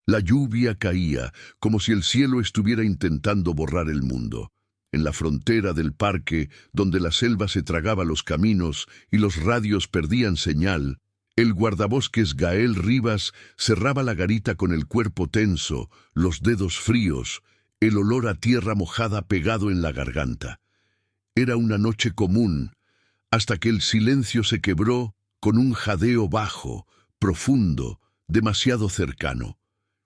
La lluvia caía, como si el cielo estuviera intentando borrar el mundo. En la frontera del parque, donde la selva se tragaba los caminos y los radios perdían señal, el guardabosques Gael Rivas cerraba la garita con el cuerpo tenso, los dedos fríos, el olor a tierra mojada pegado en la garganta. Era una noche común, hasta que el silencio se quebró con un jadeo bajo, profundo, demasiado cercano.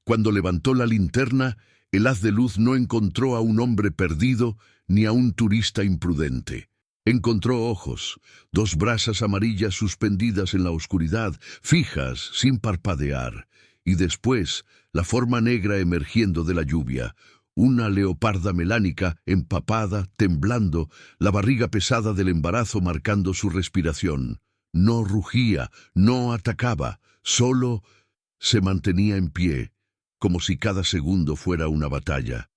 Cuando levantó la linterna, el haz de luz no encontró a un hombre perdido ni a un turista imprudente. Encontró ojos, dos brasas amarillas suspendidas en la oscuridad, fijas, sin parpadear, y después la forma negra emergiendo de la lluvia, una leoparda melánica, empapada, temblando, la barriga pesada del embarazo marcando su respiración. No rugía, no atacaba, solo se mantenía en pie, como si cada segundo fuera una batalla.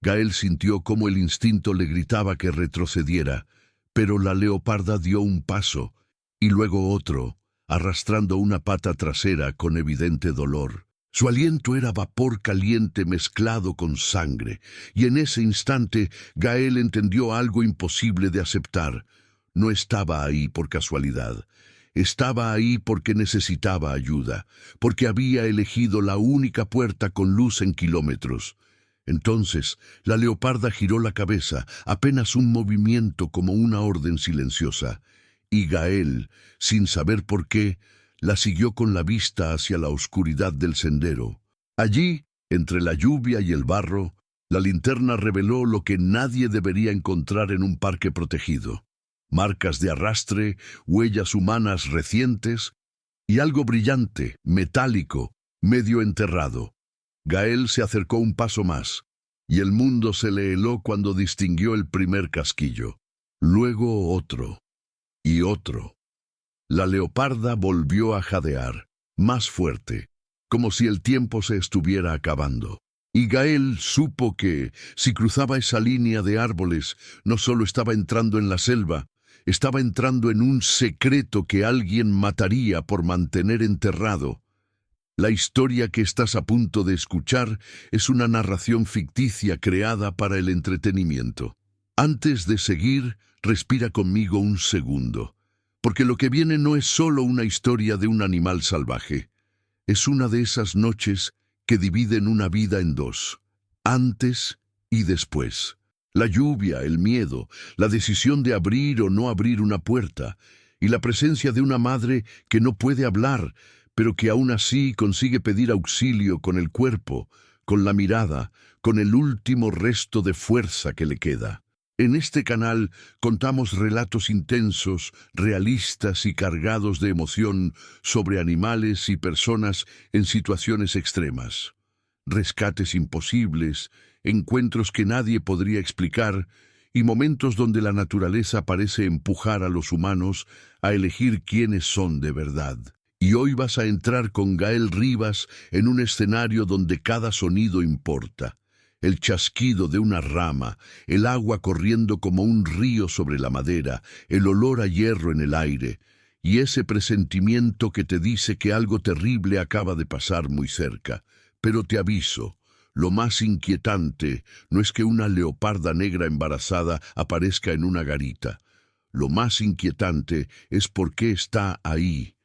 Gael sintió cómo el instinto le gritaba que retrocediera, pero la leoparda dio un paso, y luego otro, arrastrando una pata trasera con evidente dolor. Su aliento era vapor caliente mezclado con sangre, y en ese instante Gael entendió algo imposible de aceptar. No estaba ahí por casualidad. Estaba ahí porque necesitaba ayuda, porque había elegido la única puerta con luz en kilómetros. Entonces, la leoparda giró la cabeza, apenas un movimiento como una orden silenciosa, y Gael, sin saber por qué, la siguió con la vista hacia la oscuridad del sendero. Allí, entre la lluvia y el barro, la linterna reveló lo que nadie debería encontrar en un parque protegido. Marcas de arrastre, huellas humanas recientes y algo brillante, metálico, medio enterrado. Gael se acercó un paso más, y el mundo se le heló cuando distinguió el primer casquillo. Luego otro, y otro. La leoparda volvió a jadear, más fuerte, como si el tiempo se estuviera acabando. Y Gael supo que, si cruzaba esa línea de árboles, no solo estaba entrando en la selva, estaba entrando en un secreto que alguien mataría por mantener enterrado. La historia que estás a punto de escuchar es una narración ficticia creada para el entretenimiento. Antes de seguir, respira conmigo un segundo, porque lo que viene no es solo una historia de un animal salvaje. Es una de esas noches que dividen una vida en dos, antes y después. La lluvia, el miedo, la decisión de abrir o no abrir una puerta, y la presencia de una madre que no puede hablar, pero que aún así consigue pedir auxilio con el cuerpo, con la mirada, con el último resto de fuerza que le queda. En este canal contamos relatos intensos, realistas y cargados de emoción sobre animales y personas en situaciones extremas. Rescates imposibles, encuentros que nadie podría explicar y momentos donde la naturaleza parece empujar a los humanos a elegir quiénes son de verdad. Y hoy vas a entrar con Gael Rivas en un escenario donde cada sonido importa. El chasquido de una rama, el agua corriendo como un río sobre la madera, el olor a hierro en el aire, y ese presentimiento que te dice que algo terrible acaba de pasar muy cerca. Pero te aviso, lo más inquietante no es que una leoparda negra embarazada aparezca en una garita. Lo más inquietante es por qué está ahí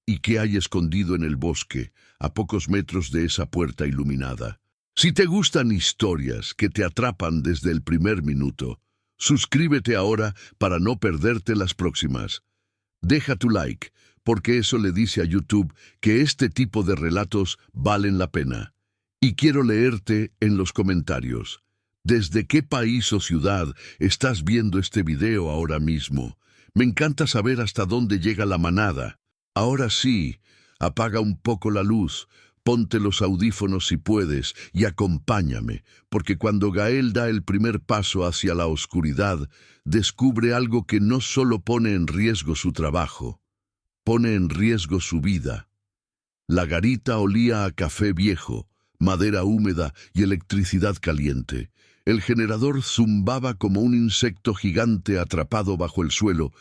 y qué hay escondido en el bosque, a pocos metros de esa puerta iluminada. Si te gustan historias que te atrapan desde el primer minuto, suscríbete ahora para no perderte las próximas. Deja tu like, porque eso le dice a YouTube que este tipo de relatos valen la pena. Y quiero leerte en los comentarios. ¿Desde qué país o ciudad estás viendo este video ahora mismo? Me encanta saber hasta dónde llega la manada. Ahora sí, apaga un poco la luz, ponte los audífonos si puedes y acompáñame, porque cuando Gael da el primer paso hacia la oscuridad, descubre algo que no solo pone en riesgo su trabajo, pone en riesgo su vida. La garita olía a café viejo, madera húmeda y electricidad caliente. El generador zumbaba como un insecto gigante atrapado bajo el suelo,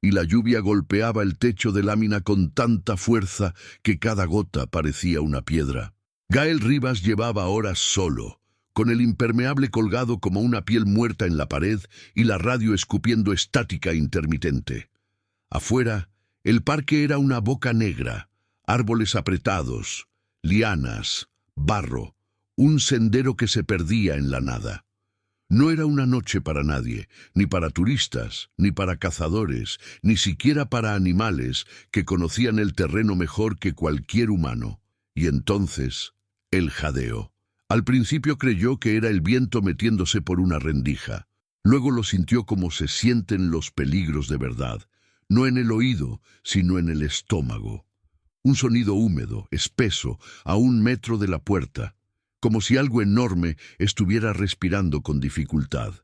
y la lluvia golpeaba el techo de lámina con tanta fuerza que cada gota parecía una piedra. Gael Rivas llevaba horas solo, con el impermeable colgado como una piel muerta en la pared y la radio escupiendo estática intermitente. Afuera, el parque era una boca negra, árboles apretados, lianas, barro, un sendero que se perdía en la nada. No era una noche para nadie, ni para turistas, ni para cazadores, ni siquiera para animales que conocían el terreno mejor que cualquier humano. Y entonces, el jadeo. Al principio creyó que era el viento metiéndose por una rendija. Luego lo sintió como se sienten los peligros de verdad, no en el oído, sino en el estómago. Un sonido húmedo, espeso, a 1 metro de la puerta, como si algo enorme estuviera respirando con dificultad.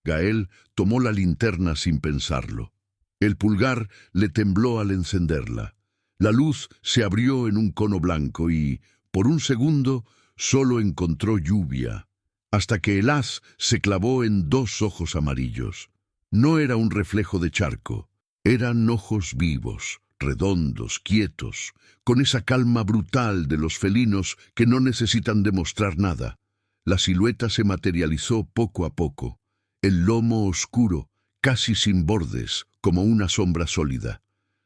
Gael tomó la linterna sin pensarlo. El pulgar le tembló al encenderla. La luz se abrió en un cono blanco y, por un segundo, solo encontró lluvia, hasta que el haz se clavó en 2 ojos amarillos. No era un reflejo de charco, eran ojos vivos, redondos, quietos, con esa calma brutal de los felinos que no necesitan demostrar nada. La silueta se materializó poco a poco, el lomo oscuro, casi sin bordes, como una sombra sólida,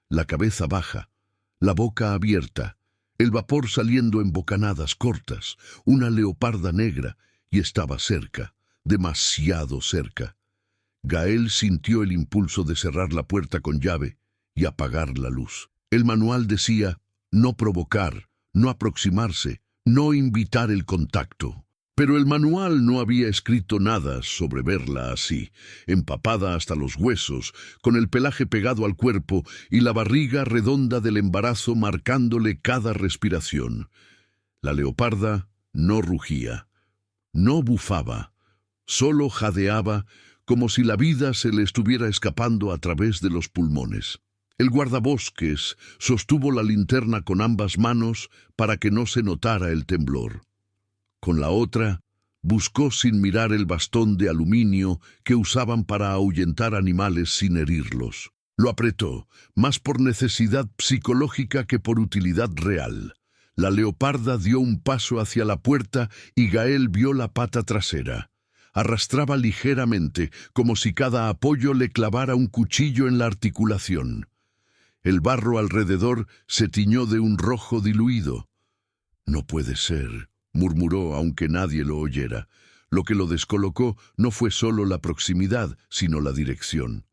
la cabeza baja, la boca abierta, el vapor saliendo en bocanadas cortas, una leoparda negra, y estaba cerca, demasiado cerca. Gael sintió el impulso de cerrar la puerta con llave y apagar la luz. El manual decía, no provocar, no aproximarse, no invitar el contacto. Pero el manual no había escrito nada sobre verla así, empapada hasta los huesos, con el pelaje pegado al cuerpo y la barriga redonda del embarazo marcándole cada respiración. La leoparda no rugía, no bufaba, solo jadeaba como si la vida se le estuviera escapando a través de los pulmones. El guardabosques sostuvo la linterna con ambas manos para que no se notara el temblor. Con la otra, buscó sin mirar el bastón de aluminio que usaban para ahuyentar animales sin herirlos. Lo apretó, más por necesidad psicológica que por utilidad real. La leoparda dio un paso hacia la puerta y Gael vio la pata trasera. Arrastraba ligeramente, como si cada apoyo le clavara un cuchillo en la articulación. El barro alrededor se tiñó de un rojo diluido. «No puede ser», murmuró aunque nadie lo oyera. Lo que lo descolocó no fue solo la proximidad, sino la dirección.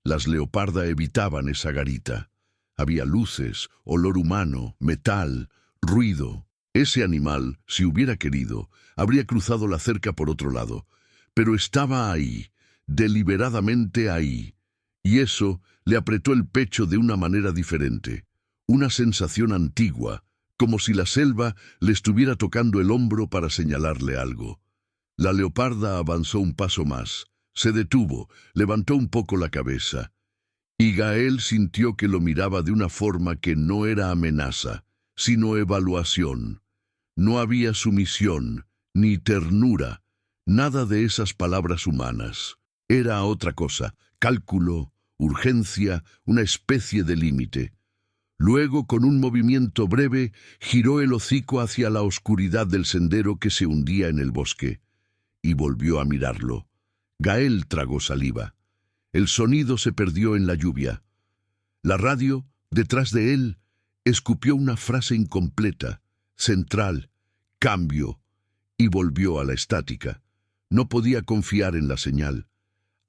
Las leopardas evitaban esa garita. Había luces, olor humano, metal, ruido. Ese animal, si hubiera querido, habría cruzado la cerca por otro lado. Pero estaba ahí, deliberadamente ahí. Y eso le apretó el pecho de una manera diferente. Una sensación antigua, como si la selva le estuviera tocando el hombro para señalarle algo. La leoparda avanzó un paso más, se detuvo, levantó un poco la cabeza. Y Gael sintió que lo miraba de una forma que no era amenaza, sino evaluación. No había sumisión, ni ternura, nada de esas palabras humanas. Era otra cosa, cálculo, urgencia, una especie de límite. Luego, con un movimiento breve, giró el hocico hacia la oscuridad del sendero que se hundía en el bosque, y volvió a mirarlo. Gael tragó saliva. El sonido se perdió en la lluvia. La radio, detrás de él, escupió una frase incompleta, central, cambio, y volvió a la estática. No podía confiar en la señal.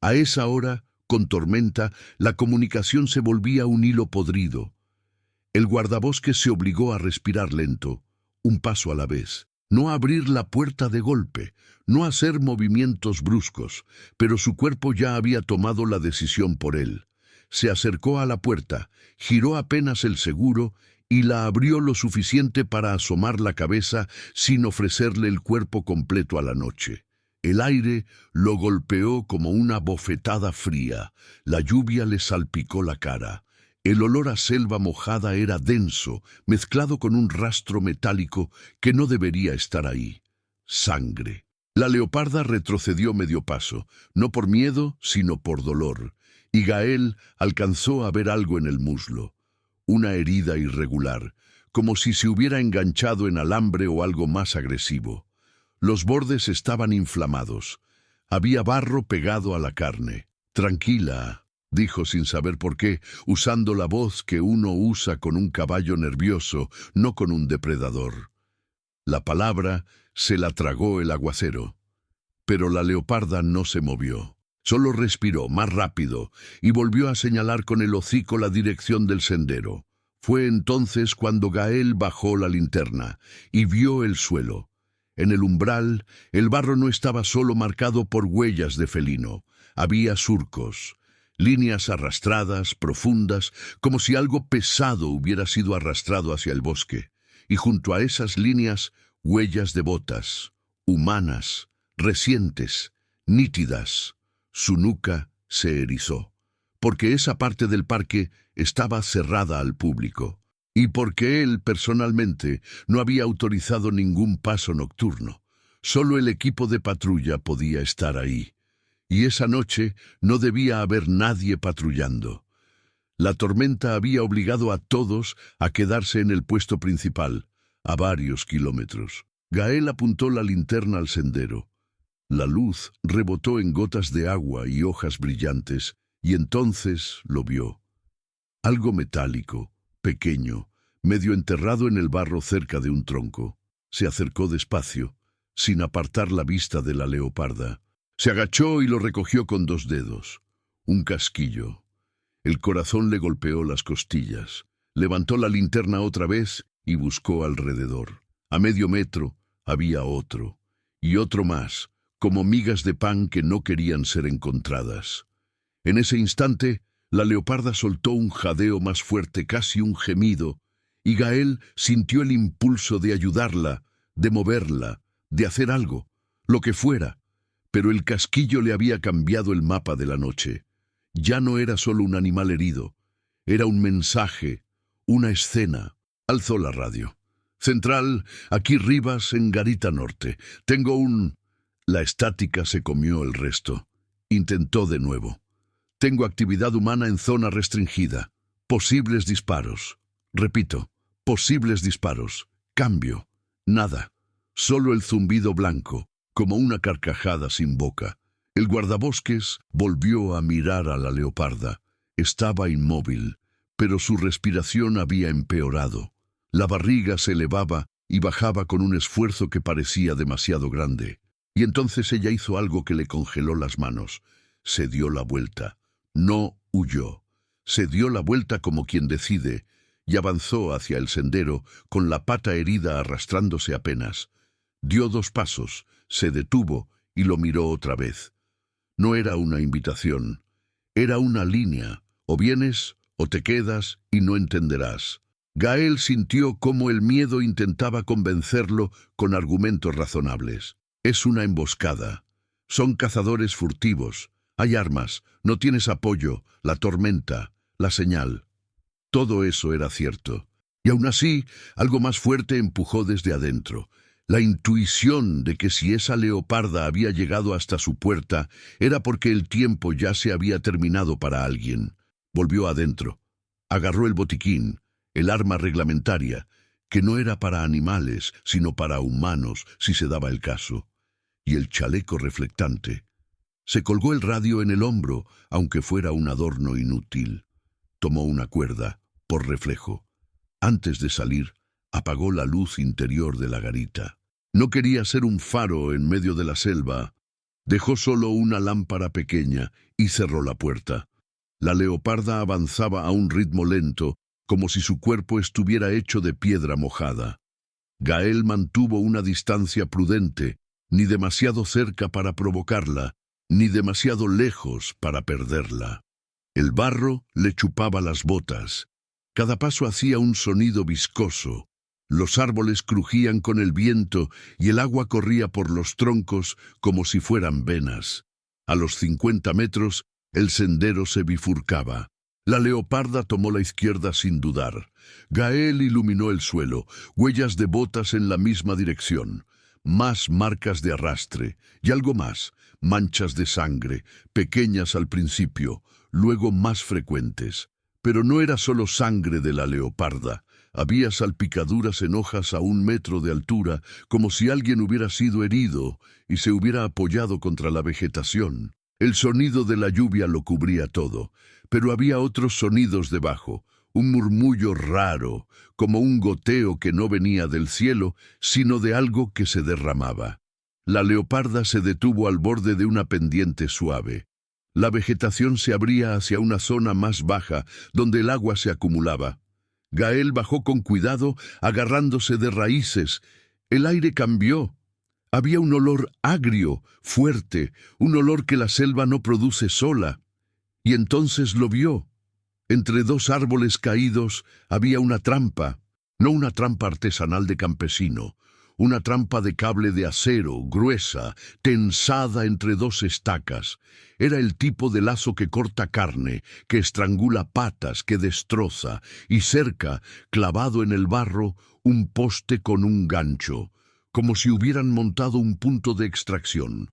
A esa hora, con tormenta, la comunicación se volvía un hilo podrido. El guardabosques se obligó a respirar lento, un paso a la vez. No abrir la puerta de golpe, no hacer movimientos bruscos, pero su cuerpo ya había tomado la decisión por él. Se acercó a la puerta, giró apenas el seguro y la abrió lo suficiente para asomar la cabeza sin ofrecerle el cuerpo completo a la noche. El aire lo golpeó como una bofetada fría, la lluvia le salpicó la cara. El olor a selva mojada era denso, mezclado con un rastro metálico que no debería estar ahí. Sangre. La leoparda retrocedió medio paso, no por miedo, sino por dolor, y Gael alcanzó a ver algo en el muslo. Una herida irregular, como si se hubiera enganchado en alambre o algo más agresivo. Los bordes estaban inflamados. Había barro pegado a la carne. «Tranquila», dijo sin saber por qué, usando la voz que uno usa con un caballo nervioso, no con un depredador. La palabra se la tragó el aguacero. Pero la leoparda no se movió. Solo respiró más rápido y volvió a señalar con el hocico la dirección del sendero. Fue entonces cuando Gael bajó la linterna y vio el suelo. En el umbral, el barro no estaba solo marcado por huellas de felino. Había surcos, líneas arrastradas, profundas, como si algo pesado hubiera sido arrastrado hacia el bosque. Y junto a esas líneas, huellas de botas, humanas, recientes, nítidas. Su nuca se erizó, porque esa parte del parque estaba cerrada al público, y porque él, personalmente, no había autorizado ningún paso nocturno. Solo el equipo de patrulla podía estar ahí, y esa noche no debía haber nadie patrullando. La tormenta había obligado a todos a quedarse en el puesto principal, a varios kilómetros. Gael apuntó la linterna al sendero. La luz rebotó en gotas de agua y hojas brillantes, y entonces lo vio. Algo metálico, pequeño, medio enterrado en el barro cerca de un tronco. Se acercó despacio, sin apartar la vista de la leoparda. Se agachó y lo recogió con 2 dedos. Un casquillo. El corazón le golpeó las costillas. Levantó la linterna otra vez y buscó alrededor. A medio metro había otro, y otro más, como migas de pan que no querían ser encontradas. En ese instante, la leoparda soltó un jadeo más fuerte, casi un gemido, y Gael sintió el impulso de ayudarla, de moverla, de hacer algo, lo que fuera. Pero el casquillo le había cambiado el mapa de la noche. Ya no era solo un animal herido, era un mensaje, una escena. Alzó la radio. «Central, aquí Rivas, en Garita Norte. Tengo un...» La estática se comió el resto. Intentó de nuevo. «Tengo actividad humana en zona restringida. Posibles disparos. Repito, posibles disparos. Cambio. Nada. Solo el zumbido blanco, como una carcajada sin boca». El guardabosques volvió a mirar a la leoparda. Estaba inmóvil, pero su respiración había empeorado. La barriga se elevaba y bajaba con un esfuerzo que parecía demasiado grande. Y entonces ella hizo algo que le congeló las manos. Se dio la vuelta. No huyó. Se dio la vuelta como quien decide, y avanzó hacia el sendero, con la pata herida arrastrándose apenas. Dio 2 pasos, se detuvo y lo miró otra vez. No era una invitación, era una línea. O vienes o te quedas y no entenderás. Gael sintió cómo el miedo intentaba convencerlo con argumentos razonables. Es una emboscada. Son cazadores furtivos. Hay armas. No tienes apoyo. La tormenta. La señal. Todo eso era cierto. Y aún así, algo más fuerte empujó desde adentro. La intuición de que si esa leoparda había llegado hasta su puerta, era porque el tiempo ya se había terminado para alguien. Volvió adentro. Agarró el botiquín, el arma reglamentaria, que no era para animales, sino para humanos, si se daba el caso, y el chaleco reflectante. Se colgó el radio en el hombro, aunque fuera un adorno inútil. Tomó una cuerda, por reflejo. Antes de salir, apagó la luz interior de la garita. No quería ser un faro en medio de la selva. Dejó solo una lámpara pequeña y cerró la puerta. La leoparda avanzaba a un ritmo lento, como si su cuerpo estuviera hecho de piedra mojada. Gael mantuvo una distancia prudente, ni demasiado cerca para provocarla, ni demasiado lejos para perderla. El barro le chupaba las botas. Cada paso hacía un sonido viscoso. Los árboles crujían con el viento y el agua corría por los troncos como si fueran venas. A los 50 metros, el sendero se bifurcaba. La leoparda tomó la izquierda sin dudar. Gael iluminó el suelo, huellas de botas en la misma dirección. Más marcas de arrastre, y algo más, manchas de sangre, pequeñas al principio, luego más frecuentes. Pero no era solo sangre de la leoparda. Había salpicaduras en hojas a 1 metro de altura, como si alguien hubiera sido herido y se hubiera apoyado contra la vegetación. El sonido de la lluvia lo cubría todo, pero había otros sonidos debajo, un murmullo raro, como un goteo que no venía del cielo, sino de algo que se derramaba. La leoparda se detuvo al borde de una pendiente suave. La vegetación se abría hacia una zona más baja, donde el agua se acumulaba. Gael bajó con cuidado, agarrándose de raíces. El aire cambió. Había un olor agrio, fuerte, un olor que la selva no produce sola. Y entonces lo vio. Entre 2 árboles caídos había una trampa, no una trampa artesanal de campesino, una trampa de cable de acero, gruesa, tensada entre 2 estacas. Era el tipo de lazo que corta carne, que estrangula patas, que destroza, y cerca, clavado en el barro, un poste con un gancho, como si hubieran montado un punto de extracción.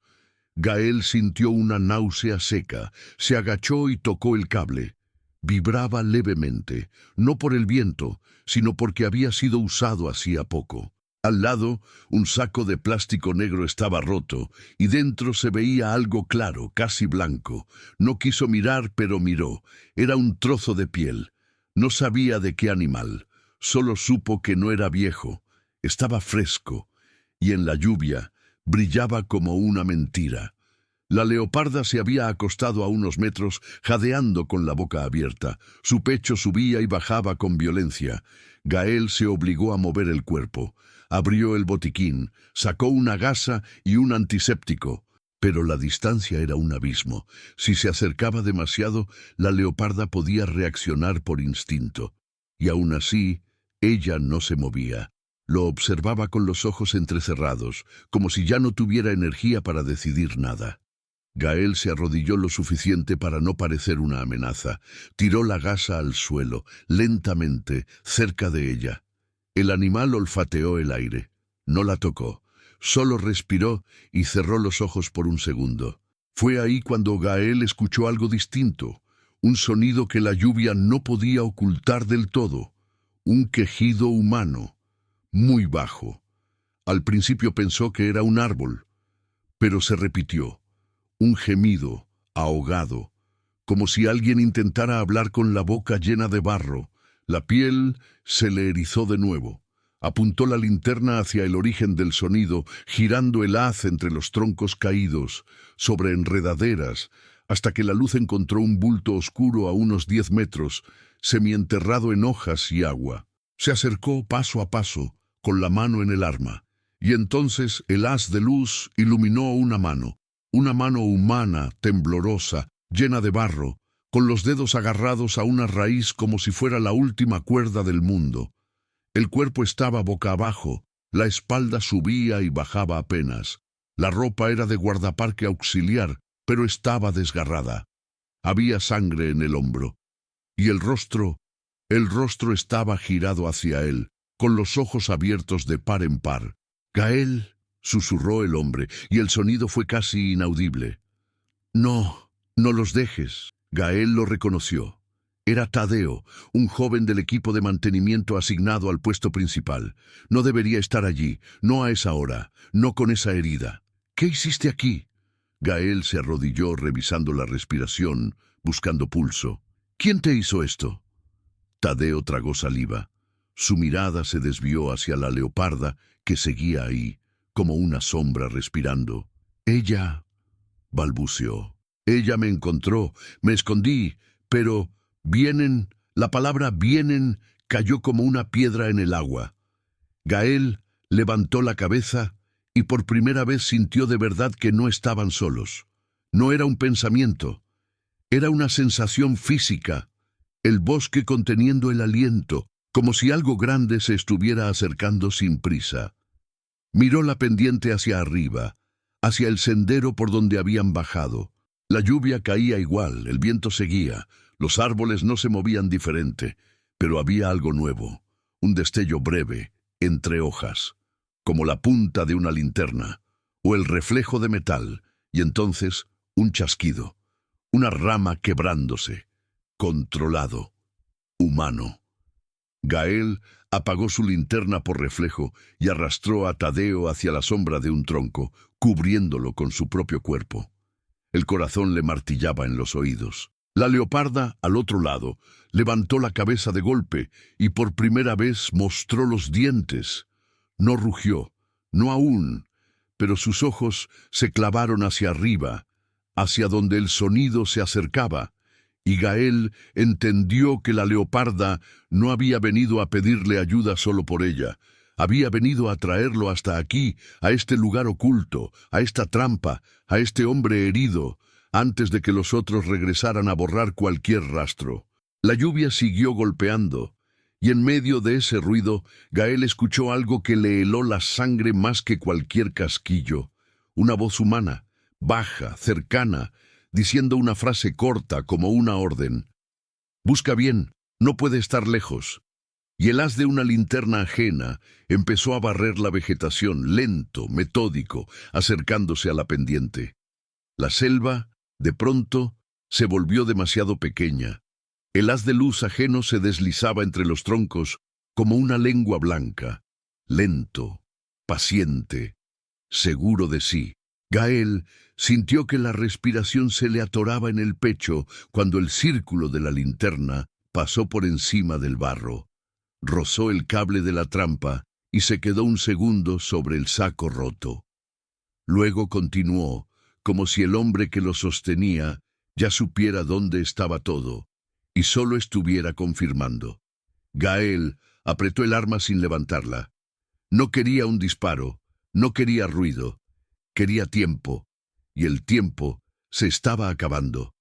Gael sintió una náusea seca, se agachó y tocó el cable. Vibraba levemente, no por el viento, sino porque había sido usado hacía poco. Al lado, un saco de plástico negro estaba roto, y dentro se veía algo claro, casi blanco. No quiso mirar, pero miró. Era un trozo de piel. No sabía de qué animal. Solo supo que no era viejo. Estaba fresco, y en la lluvia brillaba como una mentira. La leoparda se había acostado a unos metros, jadeando con la boca abierta. Su pecho subía y bajaba con violencia. Gael se obligó a mover el cuerpo. Abrió el botiquín, sacó una gasa y un antiséptico. Pero la distancia era un abismo. Si se acercaba demasiado, la leoparda podía reaccionar por instinto. Y aún así, ella no se movía. Lo observaba con los ojos entrecerrados, como si ya no tuviera energía para decidir nada. Gael se arrodilló lo suficiente para no parecer una amenaza. Tiró la gasa al suelo, lentamente, cerca de ella. El animal olfateó el aire. No la tocó. Solo respiró y cerró los ojos por un segundo. Fue ahí cuando Gael escuchó algo distinto, un sonido que la lluvia no podía ocultar del todo. Un quejido humano, muy bajo. Al principio pensó que era un árbol, pero se repitió. Un gemido, ahogado, como si alguien intentara hablar con la boca llena de barro. La piel se le erizó de nuevo. Apuntó la linterna hacia el origen del sonido, girando el haz entre los troncos caídos, sobre enredaderas, hasta que la luz encontró un bulto oscuro a unos 10 metros, semienterrado en hojas y agua. Se acercó paso a paso, con la mano en el arma, y entonces el haz de luz iluminó una mano humana, temblorosa, llena de barro, con los dedos agarrados a una raíz como si fuera la última cuerda del mundo. El cuerpo estaba boca abajo, la espalda subía y bajaba apenas. La ropa era de guardaparque auxiliar, pero estaba desgarrada. Había sangre en el hombro. Y el rostro estaba girado hacia él, con los ojos abiertos de par en par. «Gael», susurró el hombre, y el sonido fue casi inaudible. «No, no los dejes». Gael lo reconoció. Era Tadeo, un joven del equipo de mantenimiento asignado al puesto principal. No debería estar allí, no a esa hora, no con esa herida. «¿Qué hiciste aquí?» Gael se arrodilló revisando la respiración, buscando pulso. «¿Quién te hizo esto?» Tadeo tragó saliva. Su mirada se desvió hacia la leoparda, que seguía ahí, como una sombra respirando. «Ella», balbuceó. «Ella me encontró, me escondí, pero la palabra vienen cayó como una piedra en el agua». Gael levantó la cabeza y por primera vez sintió de verdad que no estaban solos. No era un pensamiento, era una sensación física, el bosque conteniendo el aliento, como si algo grande se estuviera acercando sin prisa. Miró la pendiente hacia arriba, hacia el sendero por donde habían bajado. La lluvia caía igual, el viento seguía, los árboles no se movían diferente, pero había algo nuevo, un destello breve, entre hojas, como la punta de una linterna, o el reflejo de metal, y entonces un chasquido, una rama quebrándose, controlado, humano. Gael Apagó su linterna por reflejo y arrastró a Tadeo hacia la sombra de un tronco, cubriéndolo con su propio cuerpo. El corazón le martillaba en los oídos. La leoparda, al otro lado, levantó la cabeza de golpe y por primera vez mostró los dientes. No rugió, no aún, pero sus ojos se clavaron hacia arriba, hacia donde el sonido se acercaba, y Gael entendió que la leoparda no había venido a pedirle ayuda solo por ella. Había venido a traerlo hasta aquí, a este lugar oculto, a esta trampa, a este hombre herido, antes de que los otros regresaran a borrar cualquier rastro. La lluvia siguió golpeando, y en medio de ese ruido, Gael escuchó algo que le heló la sangre más que cualquier casquillo. Una voz humana, baja, cercana, diciendo una frase corta como una orden. «Busca bien, no puede estar lejos». Y el haz de una linterna ajena empezó a barrer la vegetación, lento, metódico, acercándose a la pendiente. La selva, de pronto, se volvió demasiado pequeña. El haz de luz ajeno se deslizaba entre los troncos como una lengua blanca, lento, paciente, seguro de sí. Gael sintió que la respiración se le atoraba en el pecho cuando el círculo de la linterna pasó por encima del barro. Rozó el cable de la trampa y se quedó un segundo sobre el saco roto. Luego continuó, como si el hombre que lo sostenía ya supiera dónde estaba todo, y solo estuviera confirmando. Gael apretó el arma sin levantarla. No quería un disparo, no quería ruido, quería tiempo, y el tiempo se estaba acabando.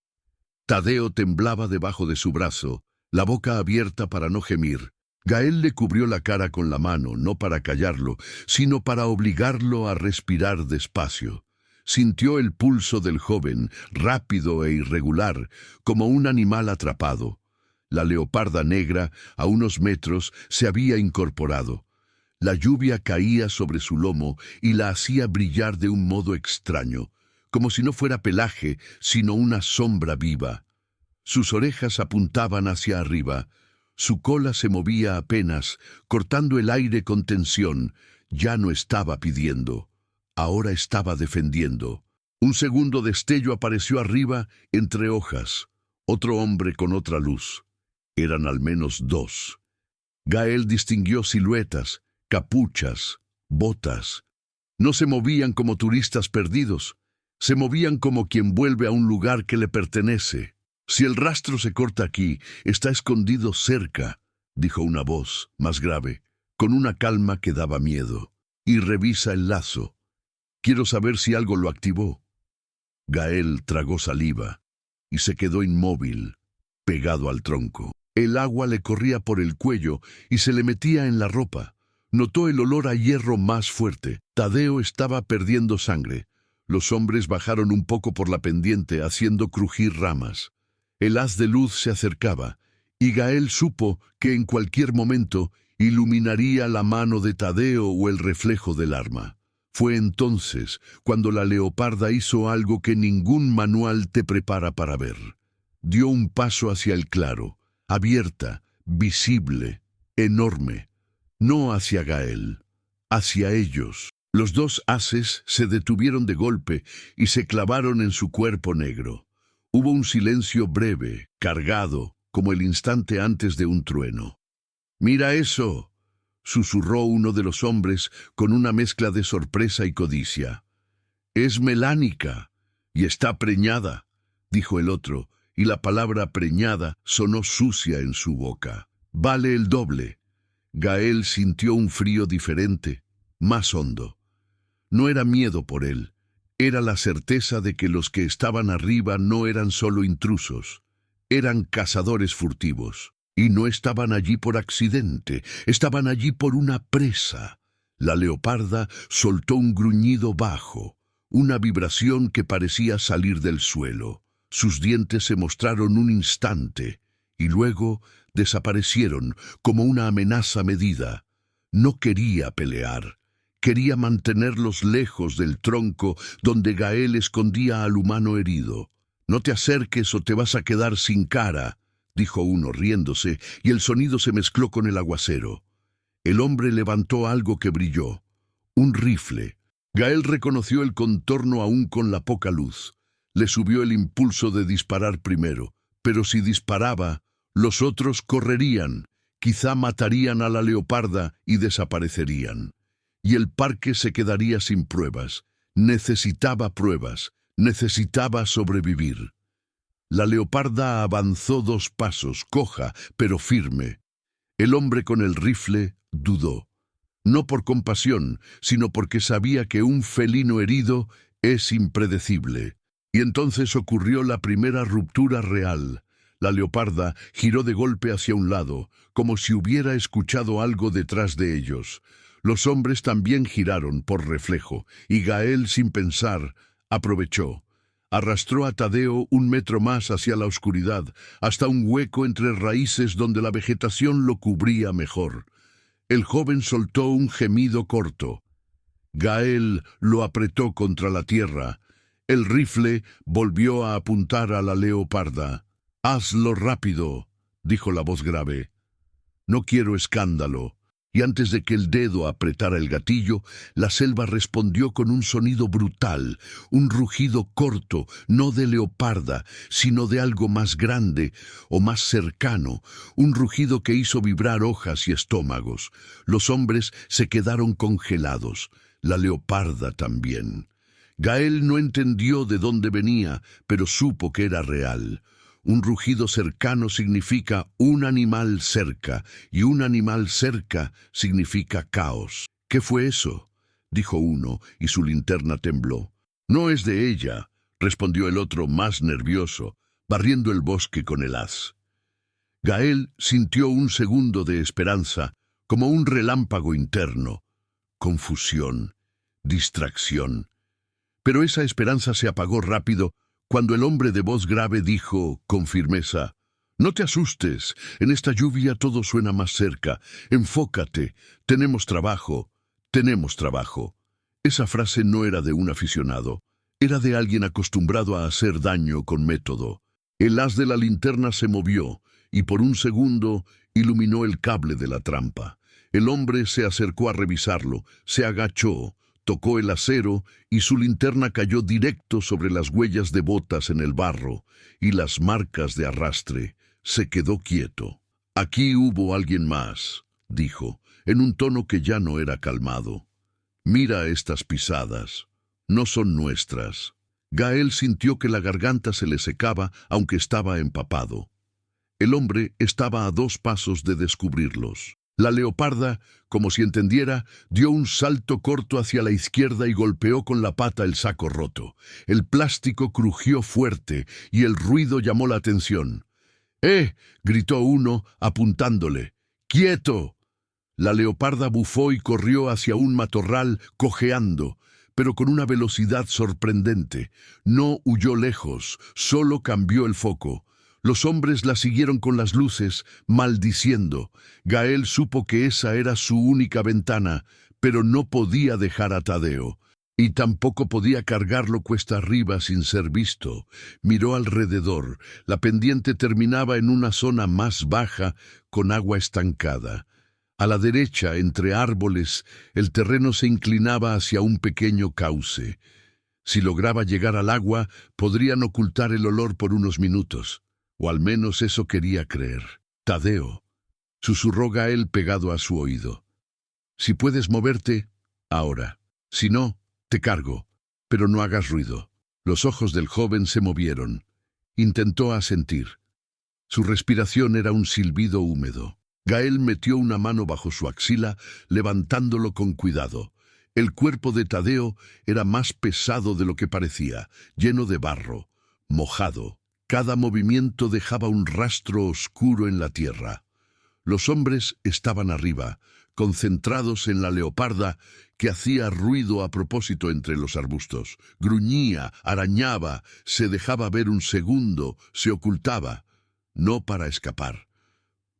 Tadeo temblaba debajo de su brazo, la boca abierta para no gemir. Gael le cubrió la cara con la mano, no para callarlo, sino para obligarlo a respirar despacio. Sintió el pulso del joven, rápido e irregular, como un animal atrapado. La leoparda negra, a unos metros, se había incorporado. La lluvia caía sobre su lomo y la hacía brillar de un modo extraño, como si no fuera pelaje, sino una sombra viva. Sus orejas apuntaban hacia arriba. Su cola se movía apenas, cortando el aire con tensión. Ya no estaba pidiendo. Ahora estaba defendiendo. Un segundo destello apareció arriba, entre hojas. Otro hombre con otra luz. Eran al menos dos. Gael distinguió siluetas, capuchas, botas. No se movían como turistas perdidos. Se movían como quien vuelve a un lugar que le pertenece. «Si el rastro se corta aquí, está escondido cerca», dijo una voz, más grave, con una calma que daba miedo. «Y revisa el lazo. Quiero saber si algo lo activó». Gael tragó saliva y se quedó inmóvil, pegado al tronco. El agua le corría por el cuello y se le metía en la ropa. Notó el olor a hierro más fuerte. Tadeo estaba perdiendo sangre. Los hombres bajaron un poco por la pendiente, haciendo crujir ramas. El haz de luz se acercaba, y Gael supo que en cualquier momento iluminaría la mano de Tadeo o el reflejo del arma. Fue entonces cuando la leoparda hizo algo que ningún manual te prepara para ver. Dio un paso hacia el claro, abierta, visible, enorme. No hacia Gael, hacia ellos. Los dos haces se detuvieron de golpe y se clavaron en su cuerpo negro. Hubo un silencio breve, cargado, como el instante antes de un trueno. «¡Mira eso!», susurró uno de los hombres con una mezcla de sorpresa y codicia. «Es melánica y está preñada», dijo el otro, y la palabra preñada sonó sucia en su boca. «Vale el doble». Gael sintió un frío diferente, más hondo. No era miedo por él. Era la certeza de que los que estaban arriba no eran solo intrusos, eran cazadores furtivos. Y no estaban allí por accidente, estaban allí por una presa. La leoparda soltó un gruñido bajo, una vibración que parecía salir del suelo. Sus dientes se mostraron un instante, y luego desaparecieron como una amenaza medida. No quería pelear. Quería mantenerlos lejos del tronco donde Gael escondía al humano herido. «No te acerques o te vas a quedar sin cara», dijo uno riéndose, y el sonido se mezcló con el aguacero. El hombre levantó algo que brilló. Un rifle. Gael reconoció el contorno aún con la poca luz. Le subió el impulso de disparar primero, pero si disparaba, los otros correrían, quizá matarían a la leoparda y desaparecerían. Y el parque se quedaría sin pruebas. Necesitaba pruebas, necesitaba sobrevivir. La leoparda avanzó 2 pasos, coja, pero firme. El hombre con el rifle dudó. No por compasión, sino porque sabía que un felino herido es impredecible. Y entonces ocurrió la primera ruptura real. La leoparda giró de golpe hacia un lado, como si hubiera escuchado algo detrás de ellos. Los hombres también giraron por reflejo, y Gael, sin pensar, aprovechó. Arrastró a Tadeo 1 metro más hacia la oscuridad, hasta un hueco entre raíces donde la vegetación lo cubría mejor. El joven soltó un gemido corto. Gael lo apretó contra la tierra. El rifle volvió a apuntar a la leoparda. «Hazlo rápido», dijo la voz grave. «No quiero escándalo». Y antes de que el dedo apretara el gatillo, la selva respondió con un sonido brutal, un rugido corto, no de leoparda, sino de algo más grande o más cercano, un rugido que hizo vibrar hojas y estómagos. Los hombres se quedaron congelados, la leoparda también. Gael no entendió de dónde venía, pero supo que era real. Un rugido cercano significa un animal cerca, y un animal cerca significa caos. «¿Qué fue eso?», dijo uno, y su linterna tembló. «No es de ella», respondió el otro más nervioso, barriendo el bosque con el haz. Gael sintió un segundo de esperanza, como un relámpago interno. Confusión, distracción. Pero esa esperanza se apagó rápido cuando el hombre de voz grave dijo, con firmeza, «No te asustes, en esta lluvia todo suena más cerca. Enfócate, tenemos trabajo, tenemos trabajo». Esa frase no era de un aficionado, era de alguien acostumbrado a hacer daño con método. El haz de la linterna se movió, y por un segundo iluminó el cable de la trampa. El hombre se acercó a revisarlo, se agachó, tocó el acero y su linterna cayó directo sobre las huellas de botas en el barro y las marcas de arrastre. Se quedó quieto. «Aquí hubo alguien más», dijo, en un tono que ya no era calmado. «Mira estas pisadas. No son nuestras». Gael sintió que la garganta se le secaba, aunque estaba empapado. El hombre estaba a 2 pasos de descubrirlos. La leoparda, como si entendiera, dio un salto corto hacia la izquierda y golpeó con la pata el saco roto. El plástico crujió fuerte y el ruido llamó la atención. «¡Gritó uno, apuntándole. «¡Quieto!». La leoparda bufó y corrió hacia un matorral, cojeando, pero con una velocidad sorprendente. No huyó lejos, solo cambió el foco. Los hombres la siguieron con las luces, maldiciendo. Gael supo que esa era su única ventana, pero no podía dejar a Tadeo. Y tampoco podía cargarlo cuesta arriba sin ser visto. Miró alrededor. La pendiente terminaba en una zona más baja, con agua estancada. A la derecha, entre árboles, el terreno se inclinaba hacia un pequeño cauce. Si lograba llegar al agua, podrían ocultar el olor por unos minutos. O al menos eso quería creer. «Tadeo», susurró Gael pegado a su oído. «Si puedes moverte, ahora. Si no, te cargo. Pero no hagas ruido». Los ojos del joven se movieron. Intentó asentir. Su respiración era un silbido húmedo. Gael metió una mano bajo su axila, levantándolo con cuidado. El cuerpo de Tadeo era más pesado de lo que parecía, lleno de barro, mojado. Cada movimiento dejaba un rastro oscuro en la tierra. Los hombres estaban arriba, concentrados en la leoparda, que hacía ruido a propósito entre los arbustos. Gruñía, arañaba, se dejaba ver un segundo, se ocultaba. No para escapar,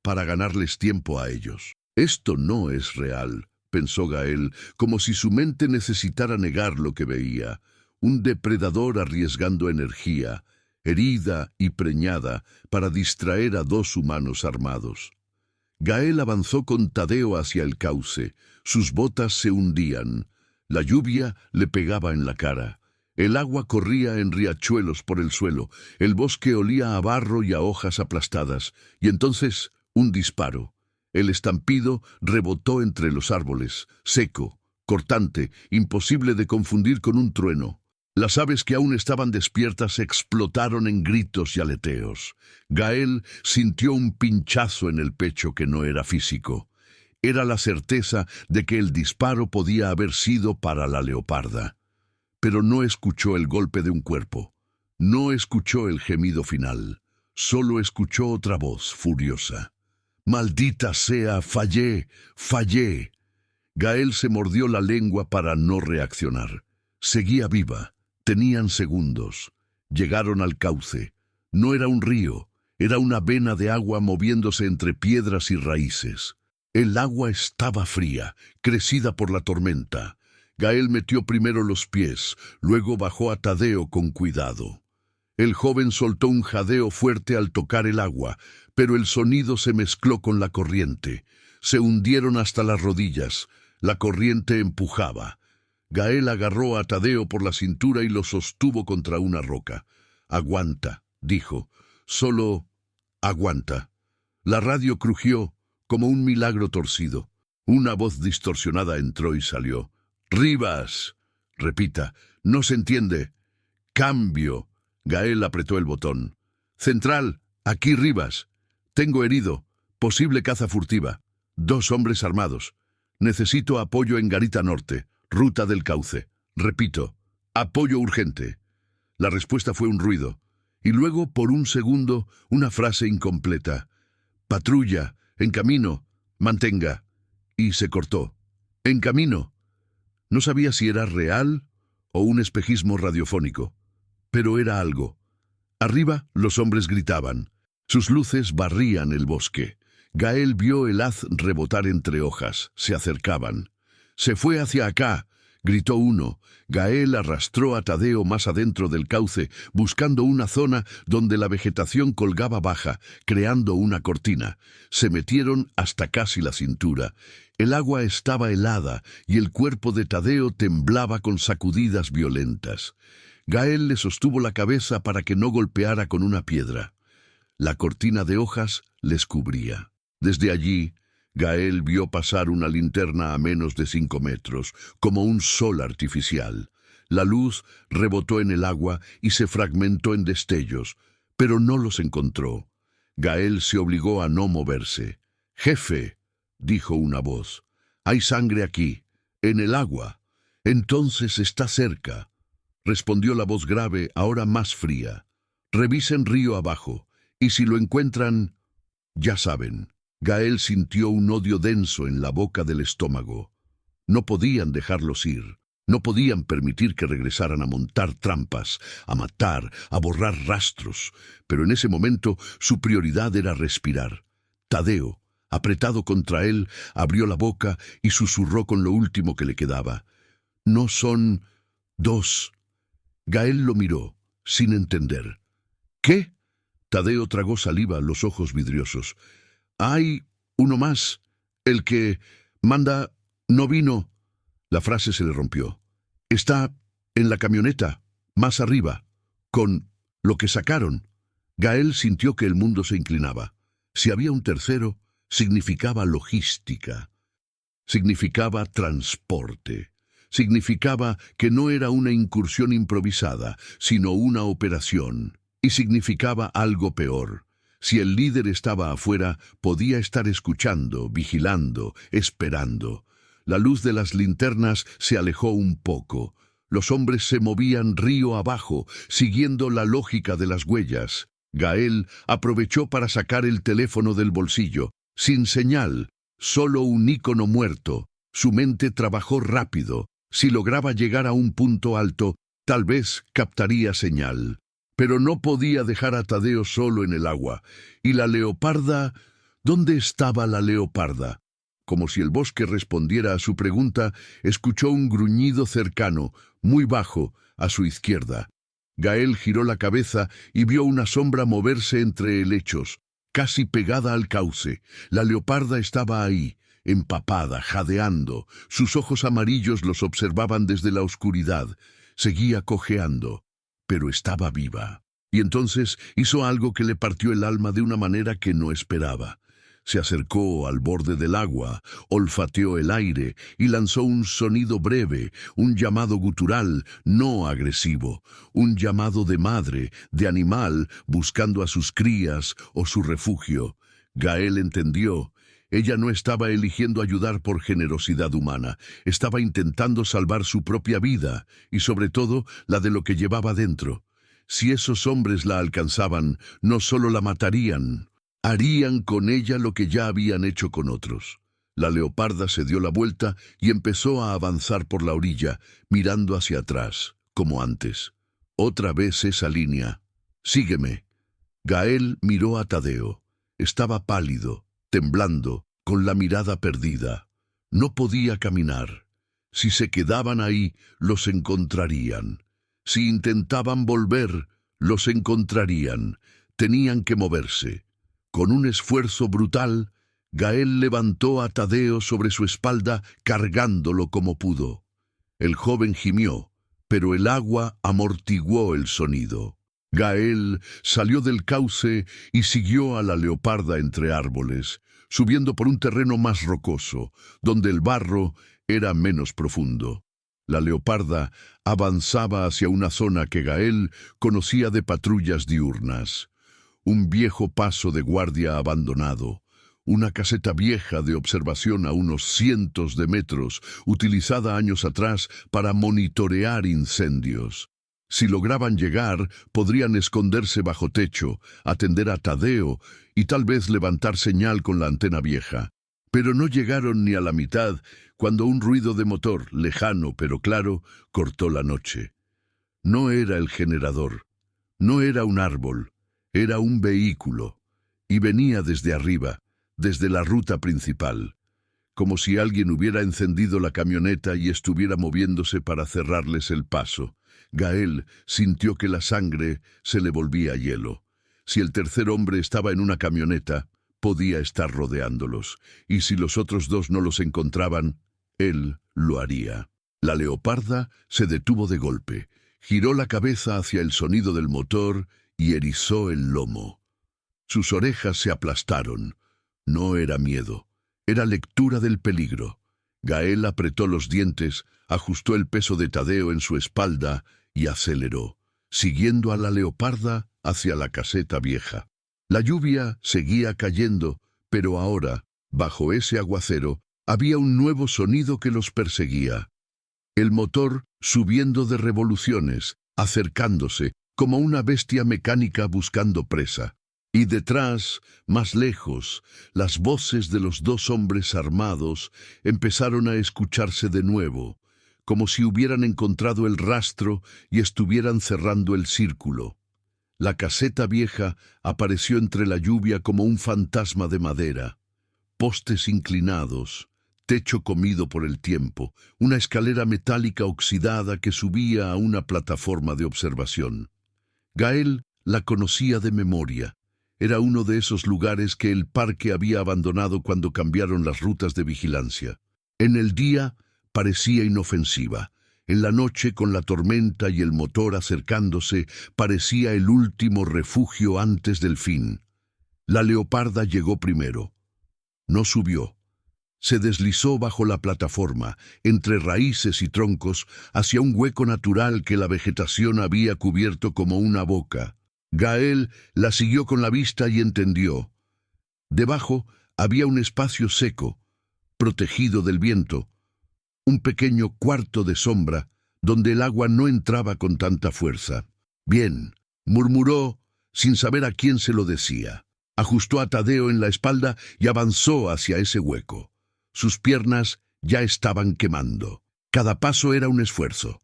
para ganarles tiempo a ellos. «Esto no es real», pensó Gael, como si su mente necesitara negar lo que veía. Un depredador arriesgando energía, herida y preñada, para distraer a 2 humanos armados. Gael avanzó con Tadeo hacia el cauce. Sus botas se hundían. La lluvia le pegaba en la cara. El agua corría en riachuelos por el suelo. El bosque olía a barro y a hojas aplastadas. Y entonces, un disparo. El estampido rebotó entre los árboles, seco, cortante, imposible de confundir con un trueno. Las aves que aún estaban despiertas explotaron en gritos y aleteos. Gael sintió un pinchazo en el pecho que no era físico. Era la certeza de que el disparo podía haber sido para la leoparda. Pero no escuchó el golpe de un cuerpo. No escuchó el gemido final. Solo escuchó otra voz furiosa. «¡Maldita sea! ¡Fallé! ¡Fallé!». Gael se mordió la lengua para no reaccionar. Seguía viva. Tenían segundos. Llegaron al cauce. No era un río, era una vena de agua moviéndose entre piedras y raíces. El agua estaba fría, crecida por la tormenta. Gael metió primero los pies, luego bajó a Tadeo con cuidado. El joven soltó un jadeo fuerte al tocar el agua, pero el sonido se mezcló con la corriente. Se hundieron hasta las rodillas. La corriente empujaba. Gael agarró a Tadeo por la cintura y lo sostuvo contra una roca. «Aguanta», dijo. «Solo aguanta». La radio crujió como un milagro torcido. Una voz distorsionada entró y salió. «Rivas». «Repita». «No se entiende». «Cambio». Gael apretó el botón. «Central, aquí Rivas. Tengo herido. Posible caza furtiva. 2 hombres armados. Necesito apoyo en Garita Norte. Ruta del Cauce. Repito, apoyo urgente». La respuesta fue un ruido, y luego, por un segundo, una frase incompleta. «Patrulla, en camino, mantenga». Y se cortó. «En camino». No sabía si era real o un espejismo radiofónico, pero era algo. Arriba, los hombres gritaban. Sus luces barrían el bosque. Gael vio el haz rebotar entre hojas. Se acercaban. «Se fue hacia acá», gritó uno. Gael arrastró a Tadeo más adentro del cauce, buscando una zona donde la vegetación colgaba baja, creando una cortina. Se metieron hasta casi la cintura. El agua estaba helada y el cuerpo de Tadeo temblaba con sacudidas violentas. Gael le sostuvo la cabeza para que no golpeara con una piedra. La cortina de hojas les cubría. Desde allí, Gael vio pasar una linterna a menos de 5 metros, como un sol artificial. La luz rebotó en el agua y se fragmentó en destellos, pero no los encontró. Gael se obligó a no moverse. «Jefe», dijo una voz, «hay sangre aquí, en el agua». «Entonces está cerca», respondió la voz grave, ahora más fría. «Revisen río abajo, y si lo encuentran, ya saben». Gael sintió un odio denso en la boca del estómago. No podían dejarlos ir. No podían permitir que regresaran a montar trampas, a matar, a borrar rastros. Pero en ese momento su prioridad era respirar. Tadeo, apretado contra él, abrió la boca y susurró con lo último que le quedaba. «No son 2». Gael lo miró, sin entender. «¿Qué?». Tadeo tragó saliva, los ojos vidriosos. «Hay uno más. El que manda no vino». La frase se le rompió. «Está en la camioneta, más arriba, con lo que sacaron». Gael sintió que el mundo se inclinaba. Si había un tercero, significaba logística. Significaba transporte. Significaba que no era una incursión improvisada, sino una operación. Y significaba algo peor. Si el líder estaba afuera, podía estar escuchando, vigilando, esperando. La luz de las linternas se alejó un poco. Los hombres se movían río abajo, siguiendo la lógica de las huellas. Gael aprovechó para sacar el teléfono del bolsillo. Sin señal, solo un ícono muerto. Su mente trabajó rápido. Si lograba llegar a un punto alto, tal vez captaría señal. Pero no podía dejar a Tadeo solo en el agua. ¿Y la leoparda? ¿Dónde estaba la leoparda? Como si el bosque respondiera a su pregunta, escuchó un gruñido cercano, muy bajo, a su izquierda. Gael giró la cabeza y vio una sombra moverse entre helechos. casi pegada al cauce. La leoparda estaba ahí, empapada, jadeando. Sus ojos amarillos los observaban desde la oscuridad. Seguía cojeando, pero estaba viva. Y entonces hizo algo que le partió el alma de una manera que no esperaba. Se acercó al borde del agua, olfateó el aire y lanzó un sonido breve, un llamado gutural, no agresivo, un llamado de madre, de animal, buscando a sus crías o su refugio. Gael entendió. Ella no estaba eligiendo ayudar por generosidad humana, estaba intentando salvar su propia vida y sobre todo la de lo que llevaba dentro. Si esos hombres la alcanzaban, no solo la matarían, harían con ella lo que ya habían hecho con otros. La leoparda se dio la vuelta y empezó a avanzar por la orilla, mirando hacia atrás, como antes. Otra vez esa línea. «Sígueme». Gael miró a Tadeo. Estaba pálido, temblando, con la mirada perdida. No podía caminar. Si se quedaban ahí, los encontrarían. Si intentaban volver, los encontrarían. Tenían que moverse. Con un esfuerzo brutal, Gael levantó a Tadeo sobre su espalda, cargándolo como pudo. El joven gimió, pero el agua amortiguó el sonido. Gael salió del cauce y siguió a la leoparda entre árboles, subiendo por un terreno más rocoso, donde el barro era menos profundo. La leoparda avanzaba hacia una zona que Gael conocía de patrullas diurnas. Un viejo paso de guardia abandonado, una caseta vieja de observación a unos cientos de metros, utilizada años atrás para monitorear incendios. Si lograban llegar, podrían esconderse bajo techo, atender a Tadeo y tal vez levantar señal con la antena vieja. Pero no llegaron ni a la mitad cuando un ruido de motor, lejano pero claro, cortó la noche. No era el generador, no era un árbol, era un vehículo, y venía desde arriba, desde la ruta principal, como si alguien hubiera encendido la camioneta y estuviera moviéndose para cerrarles el paso. Gael sintió que la sangre se le volvía hielo. Si el tercer hombre estaba en una camioneta, podía estar rodeándolos, y si los otros dos no los encontraban, él lo haría. La leoparda se detuvo de golpe, giró la cabeza hacia el sonido del motor y erizó el lomo. Sus orejas se aplastaron. No era miedo, era lectura del peligro. Gael apretó los dientes, ajustó el peso de Tadeo en su espalda y aceleró, siguiendo a la leoparda hacia la caseta vieja. La lluvia seguía cayendo, pero ahora, bajo ese aguacero, había un nuevo sonido que los perseguía. El motor subiendo de revoluciones, acercándose, como una bestia mecánica buscando presa. Y detrás, más lejos, las voces de los dos hombres armados empezaron a escucharse de nuevo, como si hubieran encontrado el rastro y estuvieran cerrando el círculo. La caseta vieja apareció entre la lluvia como un fantasma de madera. Postes inclinados, techo comido por el tiempo, una escalera metálica oxidada que subía a una plataforma de observación. Gael la conocía de memoria. Era uno de esos lugares que el parque había abandonado cuando cambiaron las rutas de vigilancia. En el día parecía inofensiva. En la noche, con la tormenta y el motor acercándose, parecía el último refugio antes del fin. La leoparda llegó primero. No subió. Se deslizó bajo la plataforma, entre raíces y troncos, hacia un hueco natural que la vegetación había cubierto como una boca. Gael la siguió con la vista y entendió. Debajo había un espacio seco, protegido del viento, un pequeño cuarto de sombra donde el agua no entraba con tanta fuerza. «Bien», murmuró, sin saber a quién se lo decía. Ajustó a Tadeo en la espalda y avanzó hacia ese hueco. Sus piernas ya estaban quemando. Cada paso era un esfuerzo.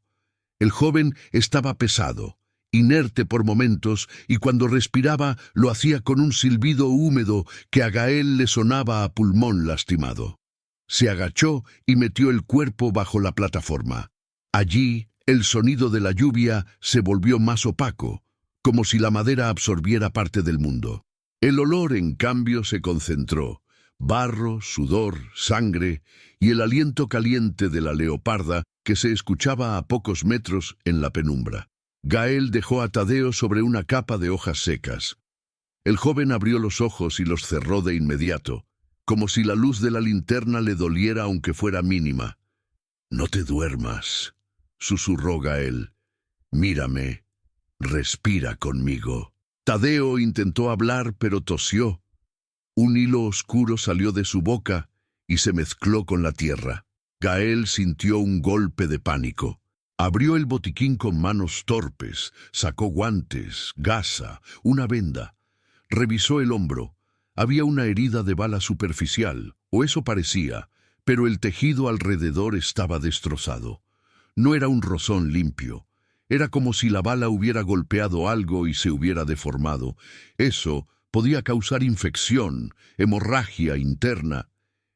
El joven estaba pesado, inerte por momentos, y cuando respiraba lo hacía con un silbido húmedo que a Gael le sonaba a pulmón lastimado. Se agachó y metió el cuerpo bajo la plataforma. Allí, el sonido de la lluvia se volvió más opaco, como si la madera absorbiera parte del mundo. El olor, en cambio, se concentró. Barro, sudor, sangre y el aliento caliente de la leoparda que se escuchaba a pocos metros en la penumbra. Gael dejó a Tadeo sobre una capa de hojas secas. El joven abrió los ojos y los cerró de inmediato, como si la luz de la linterna le doliera aunque fuera mínima. «No te duermas», susurró Gael. «Mírame, respira conmigo». Tadeo intentó hablar, pero tosió. Un hilo oscuro salió de su boca y se mezcló con la tierra. Gael sintió un golpe de pánico. Abrió el botiquín con manos torpes, sacó guantes, gasa, una venda. Revisó el hombro. Había una herida de bala superficial, o eso parecía, pero el tejido alrededor estaba destrozado. No era un rozón limpio. Era como si la bala hubiera golpeado algo y se hubiera deformado. Eso podía causar infección, hemorragia interna.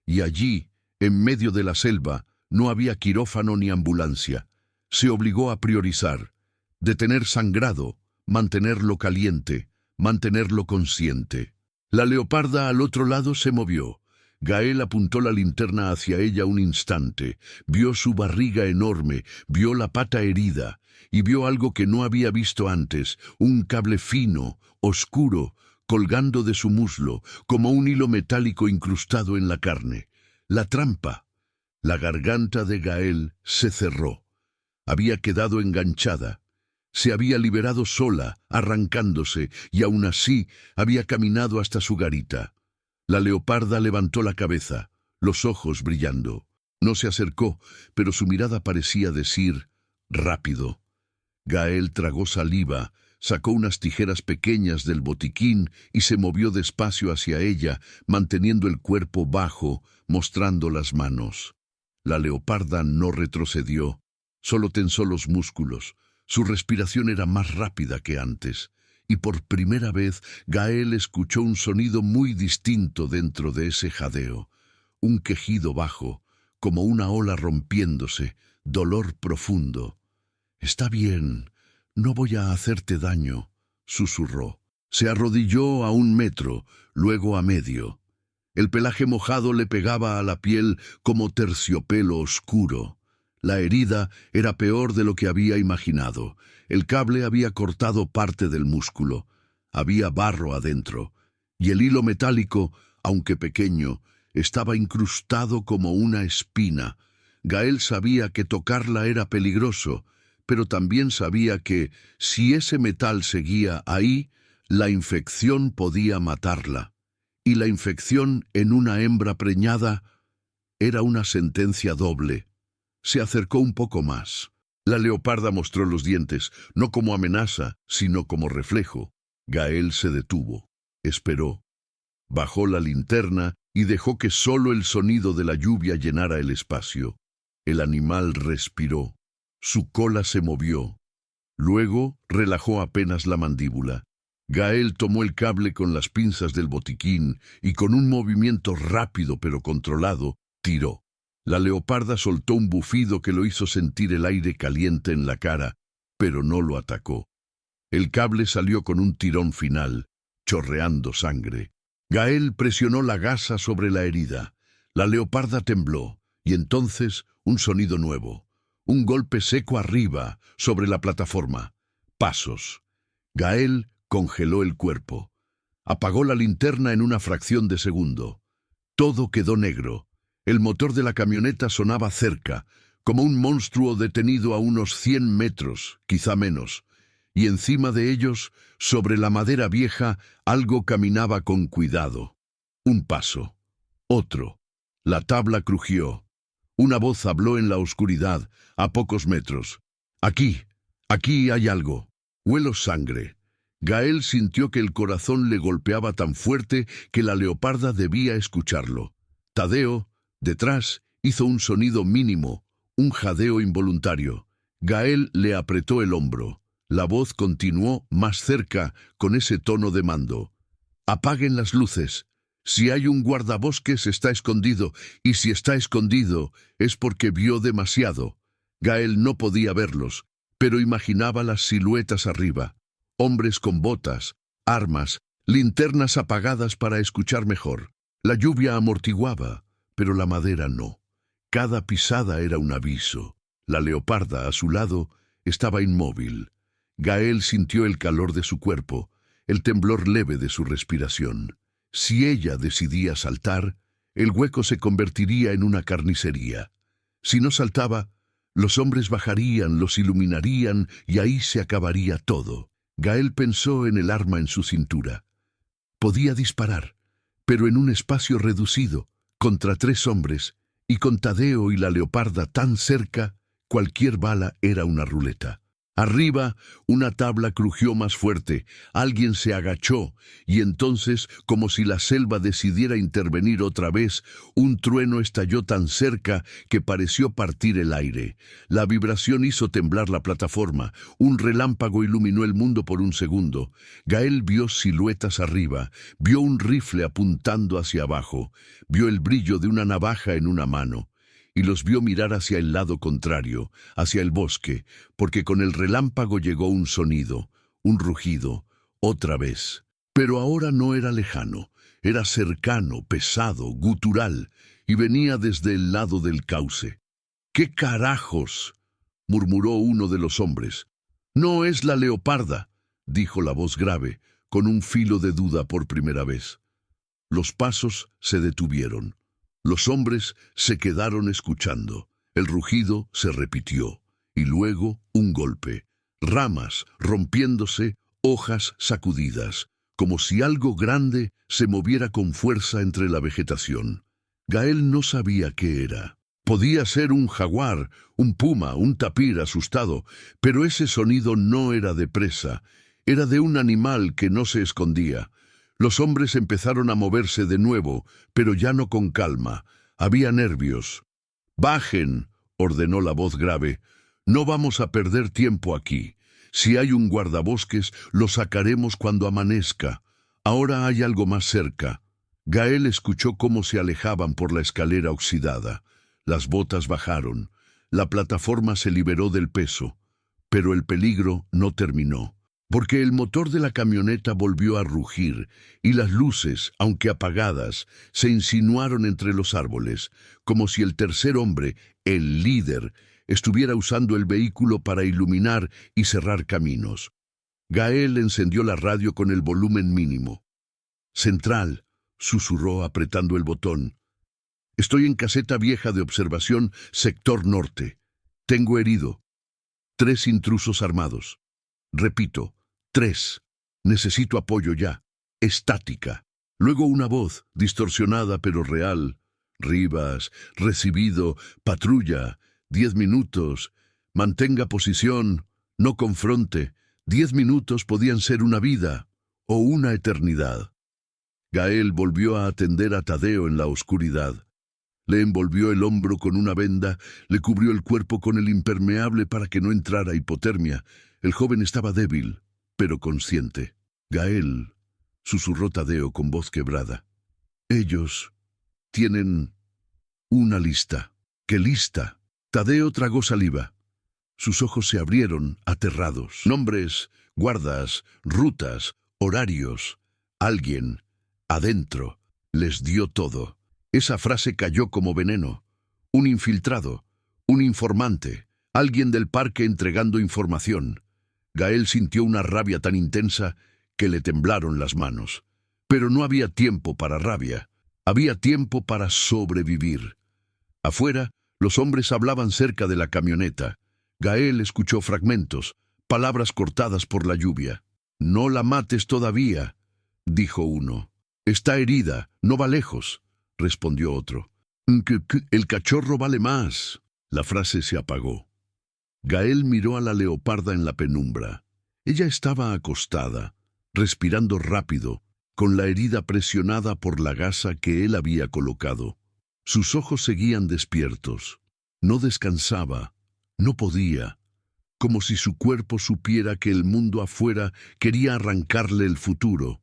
Y allí, en medio de la selva, no había quirófano ni ambulancia. Se obligó a priorizar: detener sangrado, mantenerlo caliente, mantenerlo consciente. La leoparda al otro lado se movió. Gael apuntó la linterna hacia ella un instante. Vio su barriga enorme, vio la pata herida y vio algo que no había visto antes: un cable fino, oscuro, colgando de su muslo, como un hilo metálico incrustado en la carne. La trampa. La garganta de Gael se cerró. Había quedado enganchada. Se había liberado sola, arrancándose, y aún así había caminado hasta su garita. La leoparda levantó la cabeza, los ojos brillando. No se acercó, pero su mirada parecía decir: «rápido». Gael tragó saliva, sacó unas tijeras pequeñas del botiquín y se movió despacio hacia ella, manteniendo el cuerpo bajo, mostrando las manos. La leoparda no retrocedió, solo tensó los músculos. Su respiración era más rápida que antes, y por primera vez Gael escuchó un sonido muy distinto dentro de ese jadeo. Un quejido bajo, como una ola rompiéndose, dolor profundo. «Está bien, no voy a hacerte daño», susurró. Se arrodilló a 1 metro, luego a medio. El pelaje mojado le pegaba a la piel como terciopelo oscuro. La herida era peor de lo que había imaginado. El cable había cortado parte del músculo. Había barro adentro, y el hilo metálico, aunque pequeño, estaba incrustado como una espina. Gael sabía que tocarla era peligroso, pero también sabía que, si ese metal seguía ahí, la infección podía matarla. Y la infección en una hembra preñada era una sentencia doble. Se acercó un poco más. La leoparda mostró los dientes, no como amenaza, sino como reflejo. Gael se detuvo. Esperó. Bajó la linterna y dejó que solo el sonido de la lluvia llenara el espacio. El animal respiró. Su cola se movió. Luego relajó apenas la mandíbula. Gael tomó el cable con las pinzas del botiquín y con un movimiento rápido pero controlado, tiró. La leoparda soltó un bufido que lo hizo sentir el aire caliente en la cara, pero no lo atacó. El cable salió con un tirón final, chorreando sangre. Gael presionó la gasa sobre la herida. La leoparda tembló, y entonces un sonido nuevo. Un golpe seco arriba, sobre la plataforma. Pasos. Gael congeló el cuerpo. Apagó la linterna en una fracción de segundo. Todo quedó negro. El motor de la camioneta sonaba cerca, como un monstruo detenido a unos 100 metros, quizá menos. Y encima de ellos, sobre la madera vieja, algo caminaba con cuidado. Un paso. Otro. La tabla crujió. Una voz habló en la oscuridad, a pocos metros. «Aquí, aquí hay algo. Huelo sangre». Gael sintió que el corazón le golpeaba tan fuerte que la leoparda debía escucharlo. Tadeo, detrás, hizo un sonido mínimo, un jadeo involuntario. Gael le apretó el hombro. La voz continuó más cerca, con ese tono de mando. «Apaguen las luces. Si hay un guardabosques está escondido, y si está escondido es porque vio demasiado». Gael no podía verlos, pero imaginaba las siluetas arriba. Hombres con botas, armas, linternas apagadas para escuchar mejor. La lluvia amortiguaba, pero la madera no. Cada pisada era un aviso. La leoparda, a su lado, estaba inmóvil. Gael sintió el calor de su cuerpo, el temblor leve de su respiración. Si ella decidía saltar, el hueco se convertiría en una carnicería. Si no saltaba, los hombres bajarían, los iluminarían y ahí se acabaría todo. Gael pensó en el arma en su cintura. Podía disparar, pero en un espacio reducido, contra 3 hombres, y con Tadeo y la leoparda tan cerca, cualquier bala era una ruleta. Arriba, una tabla crujió más fuerte, alguien se agachó, y entonces, como si la selva decidiera intervenir otra vez, un trueno estalló tan cerca que pareció partir el aire. La vibración hizo temblar la plataforma, un relámpago iluminó el mundo por un segundo. Gael vio siluetas arriba, vio un rifle apuntando hacia abajo, vio el brillo de una navaja en una mano. Y los vio mirar hacia el lado contrario, hacia el bosque, porque con el relámpago llegó un sonido, un rugido, otra vez. Pero ahora no era lejano, era cercano, pesado, gutural, y venía desde el lado del cauce. —¿Qué carajos? —murmuró uno de los hombres. —No es la leoparda —dijo la voz grave, con un filo de duda por primera vez. Los pasos se detuvieron. Los hombres se quedaron escuchando. El rugido se repitió, y luego un golpe. Ramas rompiéndose, hojas sacudidas, como si algo grande se moviera con fuerza entre la vegetación. Gael no sabía qué era. Podía ser un jaguar, un puma, un tapir asustado, pero ese sonido no era de presa, era de un animal que no se escondía. Los hombres empezaron a moverse de nuevo, pero ya no con calma. Había nervios. —Bajen —ordenó la voz grave—. No vamos a perder tiempo aquí. Si hay un guardabosques, lo sacaremos cuando amanezca. Ahora hay algo más cerca. Gael escuchó cómo se alejaban por la escalera oxidada. Las botas bajaron. La plataforma se liberó del peso. Pero el peligro no terminó, porque el motor de la camioneta volvió a rugir, y las luces, aunque apagadas, se insinuaron entre los árboles, como si el tercer hombre, el líder, estuviera usando el vehículo para iluminar y cerrar caminos. Gael encendió la radio con el volumen mínimo. —Central —susurró apretando el botón—. Estoy en caseta vieja de observación, sector norte. Tengo herido. 3 intrusos armados. Repito, 3. Necesito apoyo ya. Estática. Luego una voz, distorsionada pero real. Rivas, recibido, patrulla, 10 minutos. Mantenga posición, no confronte. 10 minutos podían ser una vida o una eternidad. Gael volvió a atender a Tadeo en la oscuridad. Le envolvió el hombro con una venda, le cubrió el cuerpo con el impermeable para que no entrara hipotermia. El joven estaba débil, pero consciente. —Gael —susurró Tadeo con voz quebrada—, ellos tienen una lista. —¿Qué lista? Tadeo tragó saliva. Sus ojos se abrieron, aterrados. Nombres, guardas, rutas, horarios. Alguien, adentro, les dio todo. Esa frase cayó como veneno. Un infiltrado, un informante, alguien del parque entregando información. Gael sintió una rabia tan intensa que le temblaron las manos. Pero no había tiempo para rabia. Había tiempo para sobrevivir. Afuera, los hombres hablaban cerca de la camioneta. Gael escuchó fragmentos, palabras cortadas por la lluvia. —No la mates todavía —dijo uno—. Está herida, no va lejos —respondió otro. —El cachorro vale más. La frase se apagó. Gael miró a la leoparda en la penumbra. Ella estaba acostada, respirando rápido, con la herida presionada por la gasa que él había colocado. Sus ojos seguían despiertos. No descansaba, no podía, como si su cuerpo supiera que el mundo afuera quería arrancarle el futuro.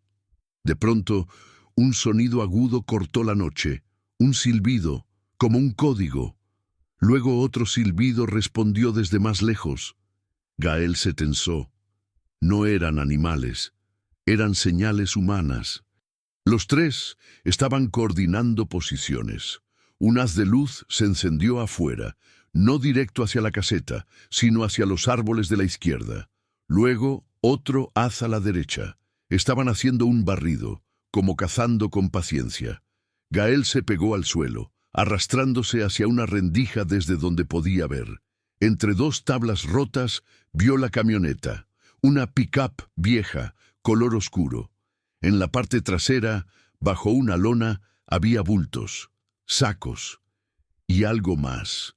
De pronto, un sonido agudo cortó la noche, un silbido, como un código. Luego otro silbido respondió desde más lejos. Gael se tensó. No eran animales, Eran señales humanas. Los tres estaban coordinando posiciones. Un haz de luz se encendió afuera, no directo hacia la caseta, sino hacia los árboles de la izquierda. Luego, otro haz a la derecha. Estaban haciendo un barrido, como cazando con paciencia. Gael se pegó al suelo, arrastrándose hacia una rendija desde donde podía ver. Entre dos tablas rotas, vio la camioneta, una pick-up vieja, color oscuro. En la parte trasera, bajo una lona, había bultos, sacos y algo más.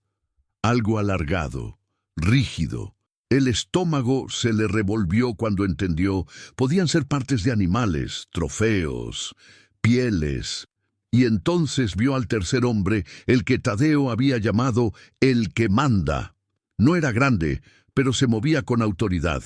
Algo alargado, rígido. El estómago se le revolvió cuando entendió. Podían ser partes de animales, trofeos, pieles. Y entonces vio al tercer hombre, el que Tadeo había llamado el que manda. No era grande, pero se movía con autoridad.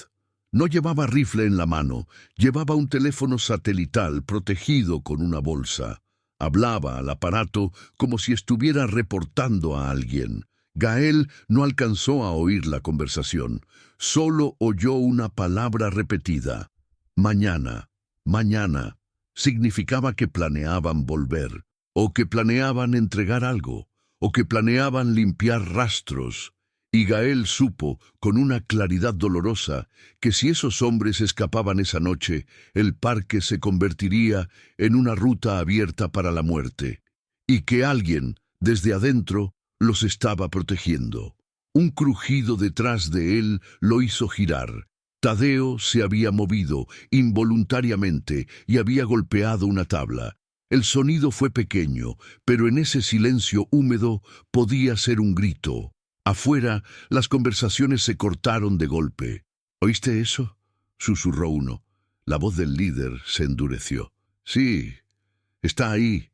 No llevaba rifle en la mano, llevaba un teléfono satelital protegido con una bolsa. Hablaba al aparato como si estuviera reportando a alguien. Gael no alcanzó a oír la conversación, solo oyó una palabra repetida. Mañana, mañana. Significaba que planeaban volver, o que planeaban entregar algo, o que planeaban limpiar rastros. Y Gael supo, con una claridad dolorosa, que si esos hombres escapaban esa noche, el parque se convertiría en una ruta abierta para la muerte, y que alguien, desde adentro, los estaba protegiendo. Un crujido detrás de él lo hizo girar. Tadeo se había movido involuntariamente y había golpeado una tabla. El sonido fue pequeño, pero en ese silencio húmedo podía ser un grito. Afuera, las conversaciones se cortaron de golpe. ¿Oíste eso?, susurró uno. La voz del líder se endureció. Sí, está ahí.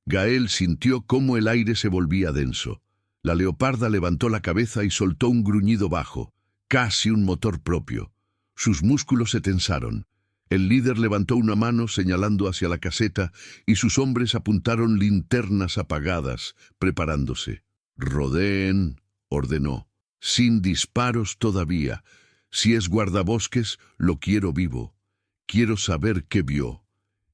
Gael sintió cómo el aire se volvía denso. La leoparda levantó la cabeza y soltó un gruñido bajo, casi un motor propio. Sus músculos se tensaron. El líder levantó una mano señalando hacia la caseta y sus hombres apuntaron linternas apagadas, preparándose. «Rodeen», ordenó. «Sin disparos todavía. Si es guardabosques, lo quiero vivo. Quiero saber qué vio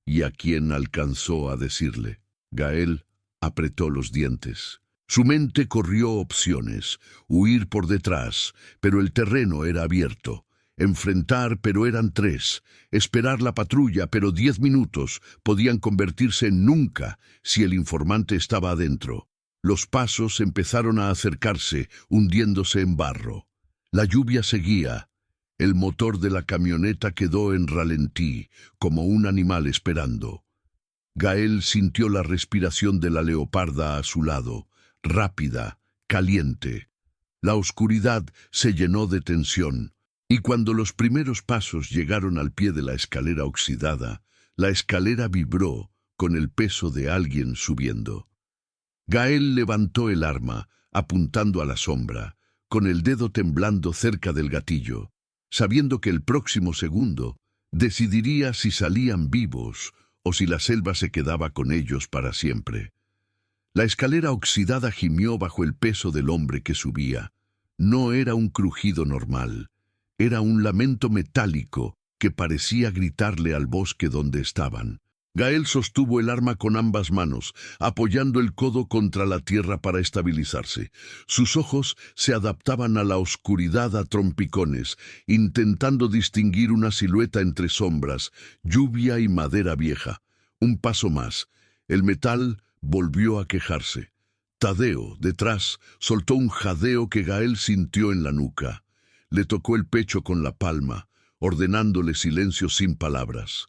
y a quién alcanzó a decirle». Gael apretó los dientes. Su mente corrió opciones. Huir por detrás, pero el terreno era abierto. Enfrentar, pero eran 3. Esperar la patrulla, pero 10 minutos podían convertirse en nunca si el informante estaba adentro. Los pasos empezaron a acercarse, hundiéndose en barro. La lluvia seguía. El motor de la camioneta quedó en ralentí, como un animal esperando. Gael sintió la respiración de la leoparda a su lado, rápida, caliente. La oscuridad se llenó de tensión, y cuando los primeros pasos llegaron al pie de la escalera oxidada, la escalera vibró con el peso de alguien subiendo. Gael levantó el arma, apuntando a la sombra, con el dedo temblando cerca del gatillo, sabiendo que el próximo segundo decidiría si salían vivos o si la selva se quedaba con ellos para siempre. La escalera oxidada gimió bajo el peso del hombre que subía. No era un crujido normal, era un lamento metálico que parecía gritarle al bosque donde estaban. Gael sostuvo el arma con ambas manos, apoyando el codo contra la tierra para estabilizarse. Sus ojos se adaptaban a la oscuridad a trompicones, intentando distinguir una silueta entre sombras, lluvia y madera vieja. Un paso más. El metal volvió a quejarse. Tadeo, detrás, soltó un jadeo que Gael sintió en la nuca. Le tocó el pecho con la palma, ordenándole silencio sin palabras.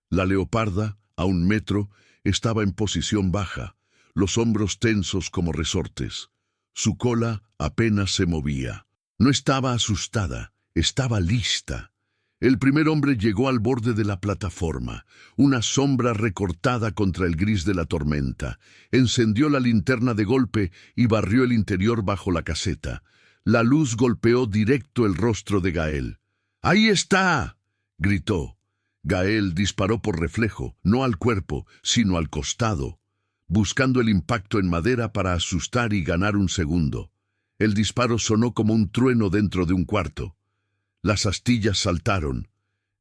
La leoparda, a 1 metro, estaba en posición baja, los hombros tensos como resortes. Su cola apenas se movía. No estaba asustada, estaba lista. El primer hombre llegó al borde de la plataforma, una sombra recortada contra el gris de la tormenta. Encendió la linterna de golpe y barrió el interior bajo la caseta. La luz golpeó directo el rostro de Gael. «¡Ahí está!», gritó. Gael disparó por reflejo, no al cuerpo, sino al costado, buscando el impacto en madera para asustar y ganar un segundo. El disparo sonó como un trueno dentro de un cuarto. Las astillas saltaron.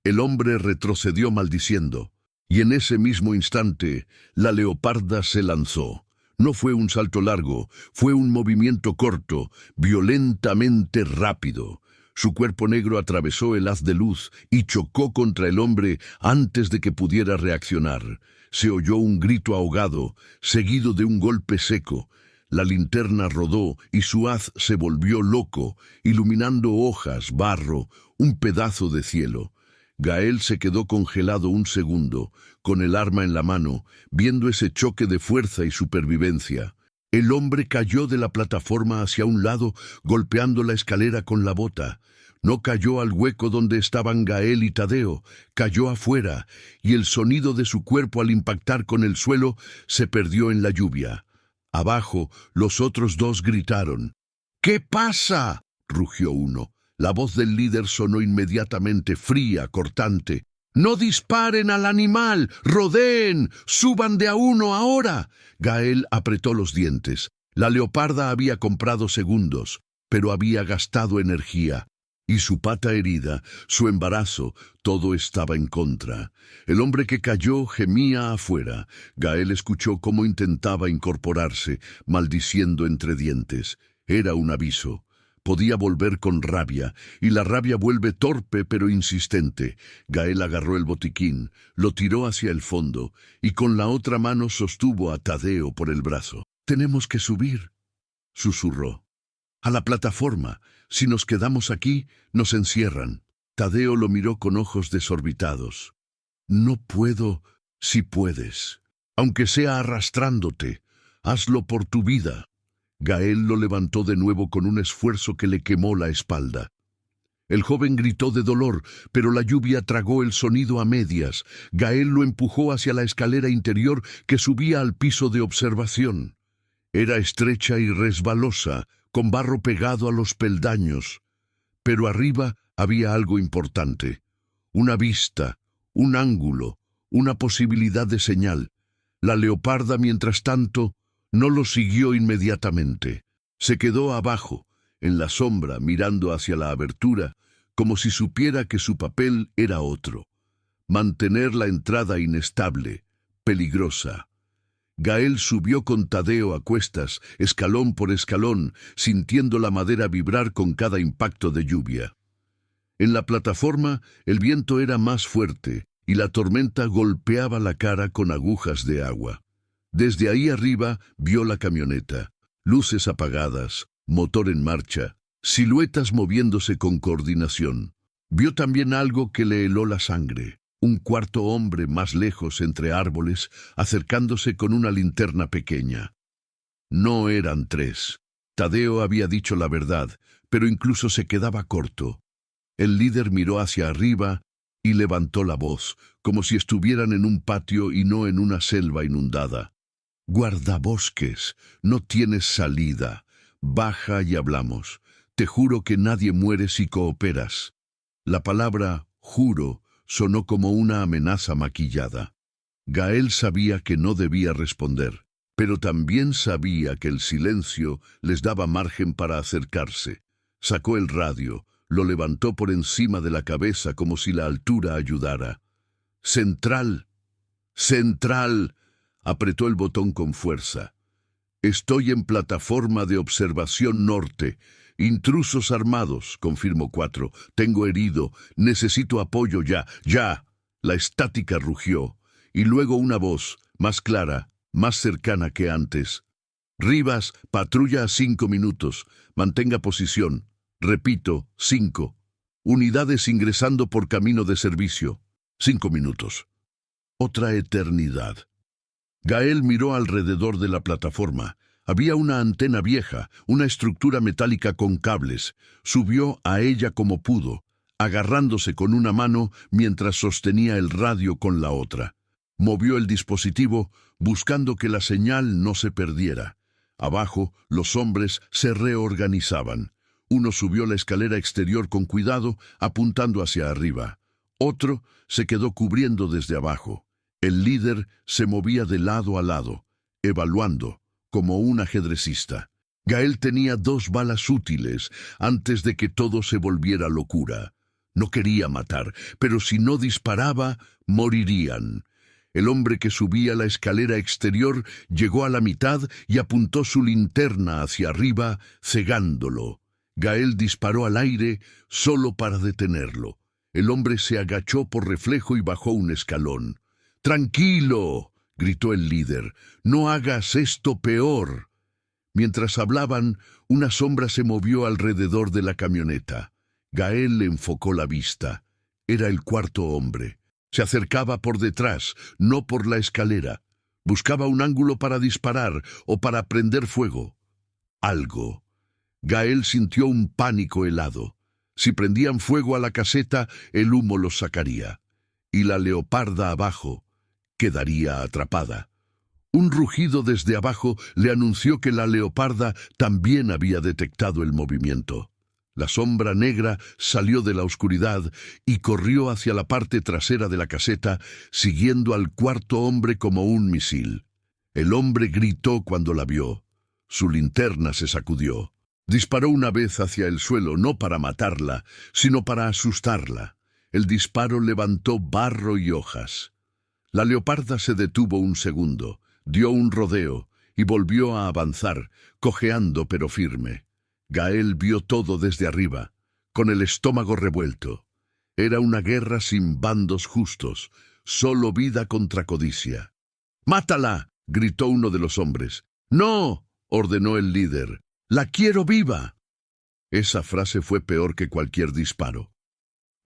El hombre retrocedió maldiciendo, y en ese mismo instante la leoparda se lanzó. No fue un salto largo, fue un movimiento corto, violentamente rápido. Su cuerpo negro atravesó el haz de luz y chocó contra el hombre antes de que pudiera reaccionar. Se oyó un grito ahogado, seguido de un golpe seco. La linterna rodó y su haz se volvió loco, iluminando hojas, barro, un pedazo de cielo. Gael se quedó congelado un segundo, con el arma en la mano, viendo ese choque de fuerza y supervivencia. El hombre cayó de la plataforma hacia un lado, golpeando la escalera con la bota. No cayó al hueco donde estaban Gael y Tadeo, cayó afuera, y el sonido de su cuerpo al impactar con el suelo se perdió en la lluvia. Abajo, los otros dos gritaron. «¿Qué pasa?», rugió uno. La voz del líder sonó inmediatamente fría, cortante. «¡No disparen al animal! ¡Rodeen! ¡Suban de a uno ahora!». Gael apretó los dientes. La leoparda había comprado segundos, pero había gastado energía. Y su pata herida, su embarazo, todo estaba en contra. El hombre que cayó gemía afuera. Gael escuchó cómo intentaba incorporarse, maldiciendo entre dientes. Era un aviso. Podía volver con rabia, y la rabia vuelve torpe pero insistente. Gael agarró el botiquín, lo tiró hacia el fondo, y con la otra mano sostuvo a Tadeo por el brazo. «Tenemos que subir», susurró. «A la plataforma. Si nos quedamos aquí, nos encierran». Tadeo lo miró con ojos desorbitados. «No puedo, si puedes. Aunque sea arrastrándote, hazlo por tu vida». Gael lo levantó de nuevo con un esfuerzo que le quemó la espalda. El joven gritó de dolor, pero la lluvia tragó el sonido a medias. Gael lo empujó hacia la escalera interior que subía al piso de observación. Era estrecha y resbalosa, con barro pegado a los peldaños. Pero arriba había algo importante. Una vista, un ángulo, una posibilidad de señal. La leoparda, mientras tanto, no lo siguió inmediatamente. Se quedó abajo, en la sombra, mirando hacia la abertura, como si supiera que su papel era otro. Mantener la entrada inestable, peligrosa. Gael subió con Tadeo a cuestas, escalón por escalón, sintiendo la madera vibrar con cada impacto de lluvia. En la plataforma, el viento era más fuerte, y la tormenta golpeaba la cara con agujas de agua. Desde ahí arriba vio la camioneta, luces apagadas, motor en marcha, siluetas moviéndose con coordinación. Vio también algo que le heló la sangre, un cuarto hombre más lejos entre árboles, acercándose con una linterna pequeña. No eran tres. Tadeo había dicho la verdad, pero incluso se quedaba corto. El líder miró hacia arriba y levantó la voz, como si estuvieran en un patio y no en una selva inundada. «Guardabosques, no tienes salida. Baja y hablamos. Te juro que nadie muere si cooperas». La palabra «juro» sonó como una amenaza maquillada. Gael sabía que no debía responder, pero también sabía que el silencio les daba margen para acercarse. Sacó el radio, lo levantó por encima de la cabeza como si la altura ayudara. «Central, central», apretó el botón con fuerza. «Estoy en plataforma de observación norte. Intrusos armados», confirmó 4. «Tengo herido. Necesito apoyo ya. ¡Ya!». La estática rugió, y luego una voz, más clara, más cercana que antes. «Rivas, patrulla a 5 minutos. Mantenga posición. Repito, 5. Unidades ingresando por camino de servicio. 5 minutos». Otra eternidad. Gael miró alrededor de la plataforma. Había una antena vieja, una estructura metálica con cables. Subió a ella como pudo, agarrándose con una mano mientras sostenía el radio con la otra. Movió el dispositivo, buscando que la señal no se perdiera. Abajo, los hombres se reorganizaban. Uno subió la escalera exterior con cuidado, apuntando hacia arriba. Otro se quedó cubriendo desde abajo. El líder se movía de lado a lado, evaluando, como un ajedrecista. Gael tenía 2 balas útiles antes de que todo se volviera locura. No quería matar, pero si no disparaba, morirían. El hombre que subía la escalera exterior llegó a la mitad y apuntó su linterna hacia arriba, cegándolo. Gael disparó al aire solo para detenerlo. El hombre se agachó por reflejo y bajó un escalón. «¡Tranquilo!», gritó el líder. «No hagas esto peor». Mientras hablaban, una sombra se movió alrededor de la camioneta. Gael le enfocó la vista. Era el cuarto hombre. Se acercaba por detrás, no por la escalera. Buscaba un ángulo para disparar o para prender fuego. Algo. Gael sintió un pánico helado. Si prendían fuego a la caseta, el humo los sacaría. Y la leoparda abajo quedaría atrapada. Un rugido desde abajo le anunció que la leoparda también había detectado el movimiento. La sombra negra salió de la oscuridad y corrió hacia la parte trasera de la caseta, siguiendo al cuarto hombre como un misil. El hombre gritó cuando la vio. Su linterna se sacudió. Disparó una vez hacia el suelo, no para matarla, sino para asustarla. El disparo levantó barro y hojas. La leoparda se detuvo un segundo, dio un rodeo y volvió a avanzar, cojeando pero firme. Gael vio todo desde arriba, con el estómago revuelto. Era una guerra sin bandos justos, solo vida contra codicia. «¡Mátala!», gritó uno de los hombres. «¡No!», ordenó el líder. «¡La quiero viva!». Esa frase fue peor que cualquier disparo.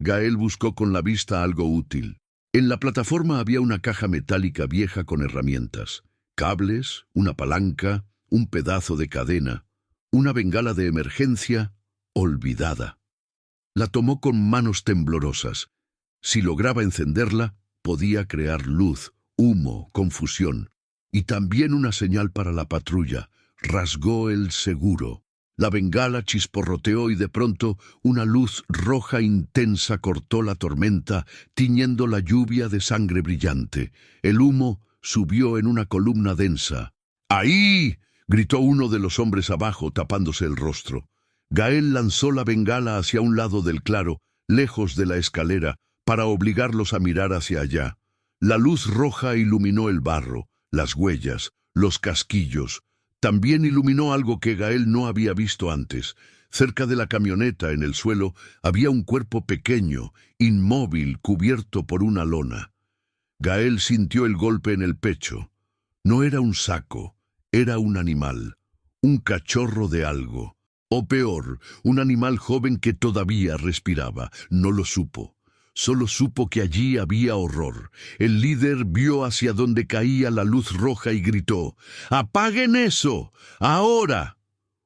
Gael buscó con la vista algo útil. En la plataforma había una caja metálica vieja con herramientas, cables, una palanca, un pedazo de cadena, una bengala de emergencia olvidada. La tomó con manos temblorosas. Si lograba encenderla, podía crear luz, humo, confusión. Y también una señal para la patrulla. Rasgó el seguro. La bengala chisporroteó y de pronto una luz roja intensa cortó la tormenta, tiñendo la lluvia de sangre brillante. El humo subió en una columna densa. «¡Ahí!», gritó uno de los hombres abajo, tapándose el rostro. Gael lanzó la bengala hacia un lado del claro, lejos de la escalera, para obligarlos a mirar hacia allá. La luz roja iluminó el barro, las huellas, los casquillos. También iluminó algo que Gael no había visto antes. Cerca de la camioneta, en el suelo, había un cuerpo pequeño, inmóvil, cubierto por una lona. Gael sintió el golpe en el pecho. No era un saco, era un animal, un cachorro de algo. O peor, un animal joven que todavía respiraba. No lo supo. Solo supo que allí había horror. El líder vio hacia donde caía la luz roja y gritó: «¡Apaguen eso! ¡Ahora!».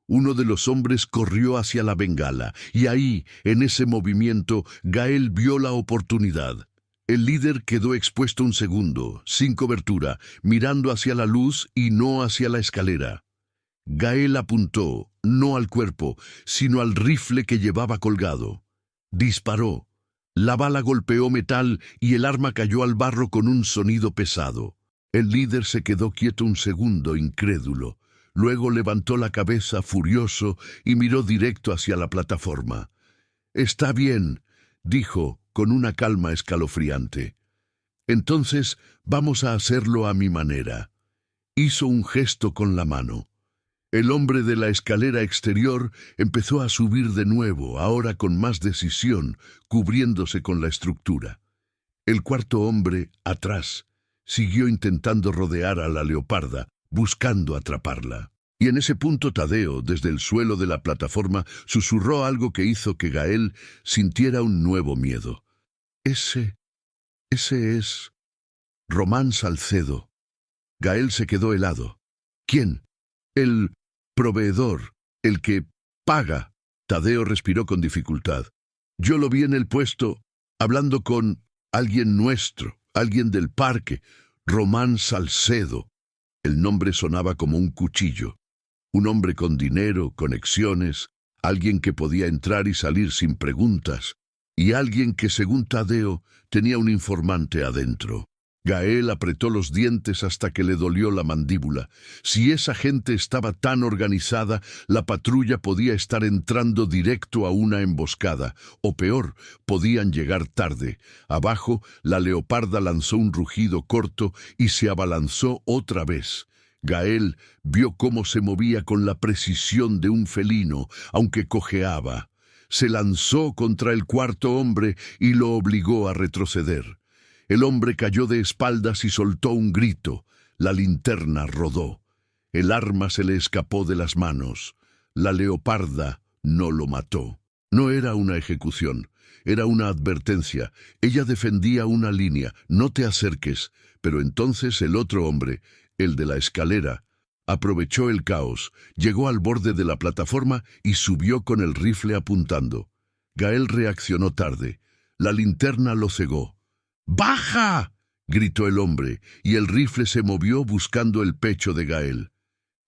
Uno de los hombres corrió hacia la bengala, y ahí, en ese movimiento, Gael vio la oportunidad. El líder quedó expuesto un segundo, sin cobertura, mirando hacia la luz y no hacia la escalera. Gael apuntó, no al cuerpo, sino al rifle que llevaba colgado. Disparó. La bala golpeó metal y el arma cayó al barro con un sonido pesado. El líder se quedó quieto un segundo, incrédulo. Luego levantó la cabeza, furioso, y miró directo hacia la plataforma. «Está bien», dijo, con una calma escalofriante. «Entonces vamos a hacerlo a mi manera». Hizo un gesto con la mano. El hombre de la escalera exterior empezó a subir de nuevo, ahora con más decisión, cubriéndose con la estructura. El cuarto hombre, atrás, siguió intentando rodear a la leoparda, buscando atraparla. Y en ese punto Tadeo, desde el suelo de la plataforma, susurró algo que hizo que Gael sintiera un nuevo miedo. Ese es Román Salcedo». Gael se quedó helado. «¿Quién?». «El proveedor, el que paga». Tadeo respiró con dificultad. «Yo lo vi en el puesto, hablando con alguien nuestro, alguien del parque, Román Salcedo». El nombre sonaba como un cuchillo. Un hombre con dinero, conexiones, alguien que podía entrar y salir sin preguntas, y alguien que, según Tadeo, tenía un informante adentro. Gael apretó los dientes hasta que le dolió la mandíbula. Si esa gente estaba tan organizada, la patrulla podía estar entrando directo a una emboscada, o peor, podían llegar tarde. Abajo, la leoparda lanzó un rugido corto y se abalanzó otra vez. Gael vio cómo se movía con la precisión de un felino, aunque cojeaba. Se lanzó contra el cuarto hombre y lo obligó a retroceder. El hombre cayó de espaldas y soltó un grito. La linterna rodó. El arma se le escapó de las manos. La leoparda no lo mató. No era una ejecución, era una advertencia. Ella defendía una línea, no te acerques. Pero entonces el otro hombre, el de la escalera, aprovechó el caos, llegó al borde de la plataforma y subió con el rifle apuntando. Gael reaccionó tarde. La linterna lo cegó. ¡Baja!, gritó el hombre, y el rifle se movió buscando el pecho de Gael.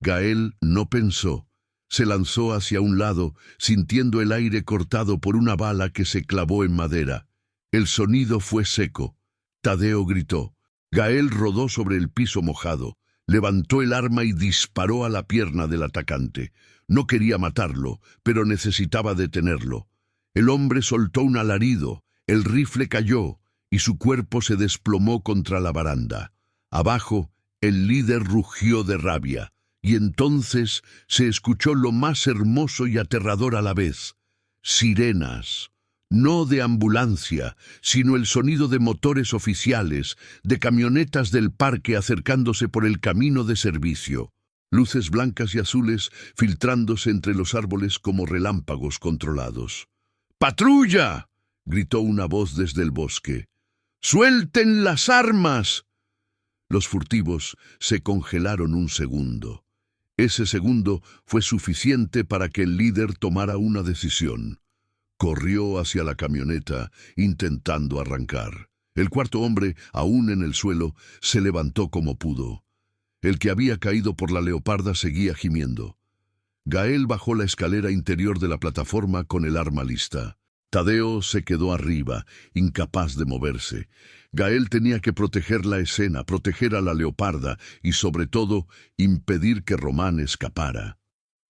Gael no pensó. Se lanzó hacia un lado, sintiendo el aire cortado por una bala que se clavó en madera. El sonido fue seco. Tadeo gritó. Gael rodó sobre el piso mojado, levantó el arma y disparó a la pierna del atacante. No quería matarlo, pero necesitaba detenerlo. El hombre soltó un alarido, el rifle cayó, y su cuerpo se desplomó contra la baranda. Abajo, el líder rugió de rabia, y entonces se escuchó lo más hermoso y aterrador a la vez. Sirenas. No de ambulancia, sino el sonido de motores oficiales, de camionetas del parque acercándose por el camino de servicio. Luces blancas y azules filtrándose entre los árboles como relámpagos controlados. ¡Patrulla!, gritó una voz desde el bosque. ¡Suelten las armas! Los furtivos se congelaron un segundo. Ese segundo fue suficiente para que el líder tomara una decisión. Corrió hacia la camioneta, intentando arrancar. El cuarto hombre, aún en el suelo, se levantó como pudo. El que había caído por la leoparda seguía gimiendo. Gael bajó la escalera interior de la plataforma con el arma lista. Tadeo se quedó arriba, incapaz de moverse. Gael tenía que proteger la escena, proteger a la leoparda y, sobre todo, impedir que Román escapara.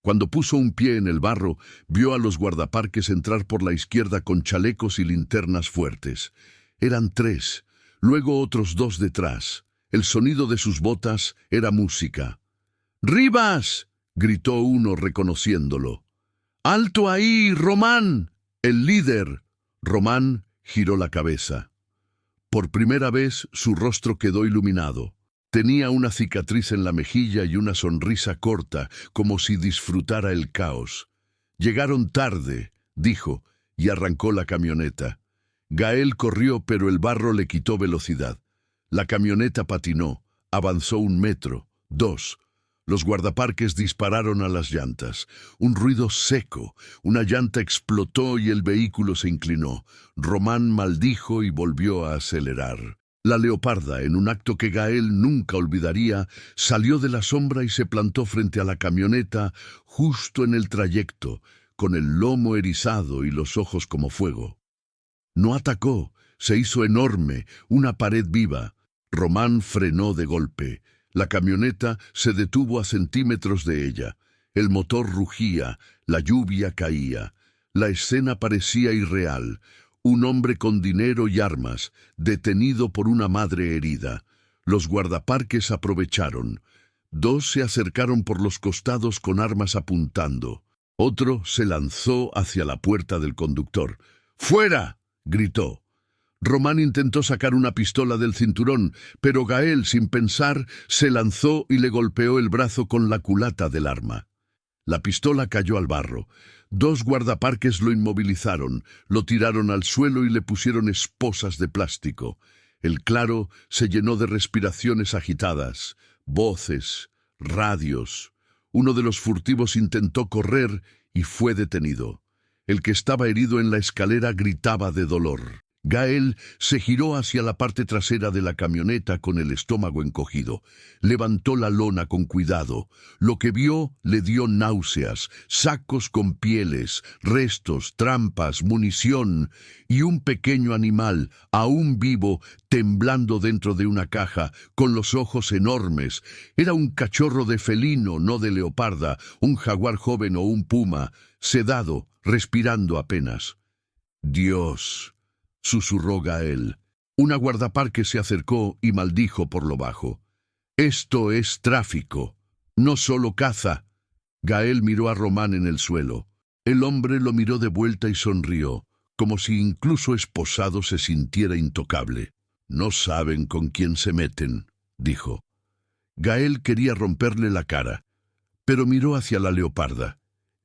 Cuando puso un pie en el barro, vio a los guardaparques entrar por la izquierda con chalecos y linternas fuertes. Eran 3, luego otros 2 detrás. El sonido de sus botas era música. ¡Rivas!, gritó uno reconociéndolo. ¡Alto ahí, Román! El líder. Román giró la cabeza. Por primera vez su rostro quedó iluminado. Tenía una cicatriz en la mejilla y una sonrisa corta, como si disfrutara el caos. Llegaron tarde, dijo, y arrancó la camioneta. Gael corrió, pero el barro le quitó velocidad. La camioneta patinó, avanzó 1 metro, 2. Los guardaparques dispararon a las llantas. Un ruido seco. Una llanta explotó y el vehículo se inclinó. Román maldijo y volvió a acelerar. La leoparda, en un acto que Gael nunca olvidaría, salió de la sombra y se plantó frente a la camioneta, justo en el trayecto, con el lomo erizado y los ojos como fuego. No atacó, se hizo enorme, una pared viva. Román frenó de golpe. La camioneta se detuvo a centímetros de ella. El motor rugía, la lluvia caía. La escena parecía irreal. Un hombre con dinero y armas, detenido por una madre herida. Los guardaparques aprovecharon. 2 se acercaron por los costados con armas apuntando. Otro se lanzó hacia la puerta del conductor. ¡Fuera!, gritó. Román intentó sacar una pistola del cinturón, pero Gael, sin pensar, se lanzó y le golpeó el brazo con la culata del arma. La pistola cayó al barro. 2 guardaparques lo inmovilizaron, lo tiraron al suelo y le pusieron esposas de plástico. El claro se llenó de respiraciones agitadas, voces, radios. Uno de los furtivos intentó correr y fue detenido. El que estaba herido en la escalera gritaba de dolor. Gael se giró hacia la parte trasera de la camioneta con el estómago encogido. Levantó la lona con cuidado. Lo que vio le dio náuseas, sacos con pieles, restos, trampas, munición y un pequeño animal, aún vivo, temblando dentro de una caja, con los ojos enormes. Era un cachorro de felino, no de leoparda, un jaguar joven o un puma, sedado, respirando apenas. «Dios», susurró Gael. Una guardaparque se acercó y maldijo por lo bajo. «Esto es tráfico, no solo caza». Gael miró a Román en el suelo. El hombre lo miró de vuelta y sonrió, como si incluso esposado se sintiera intocable. «No saben con quién se meten», dijo. Gael quería romperle la cara, pero miró hacia la leoparda.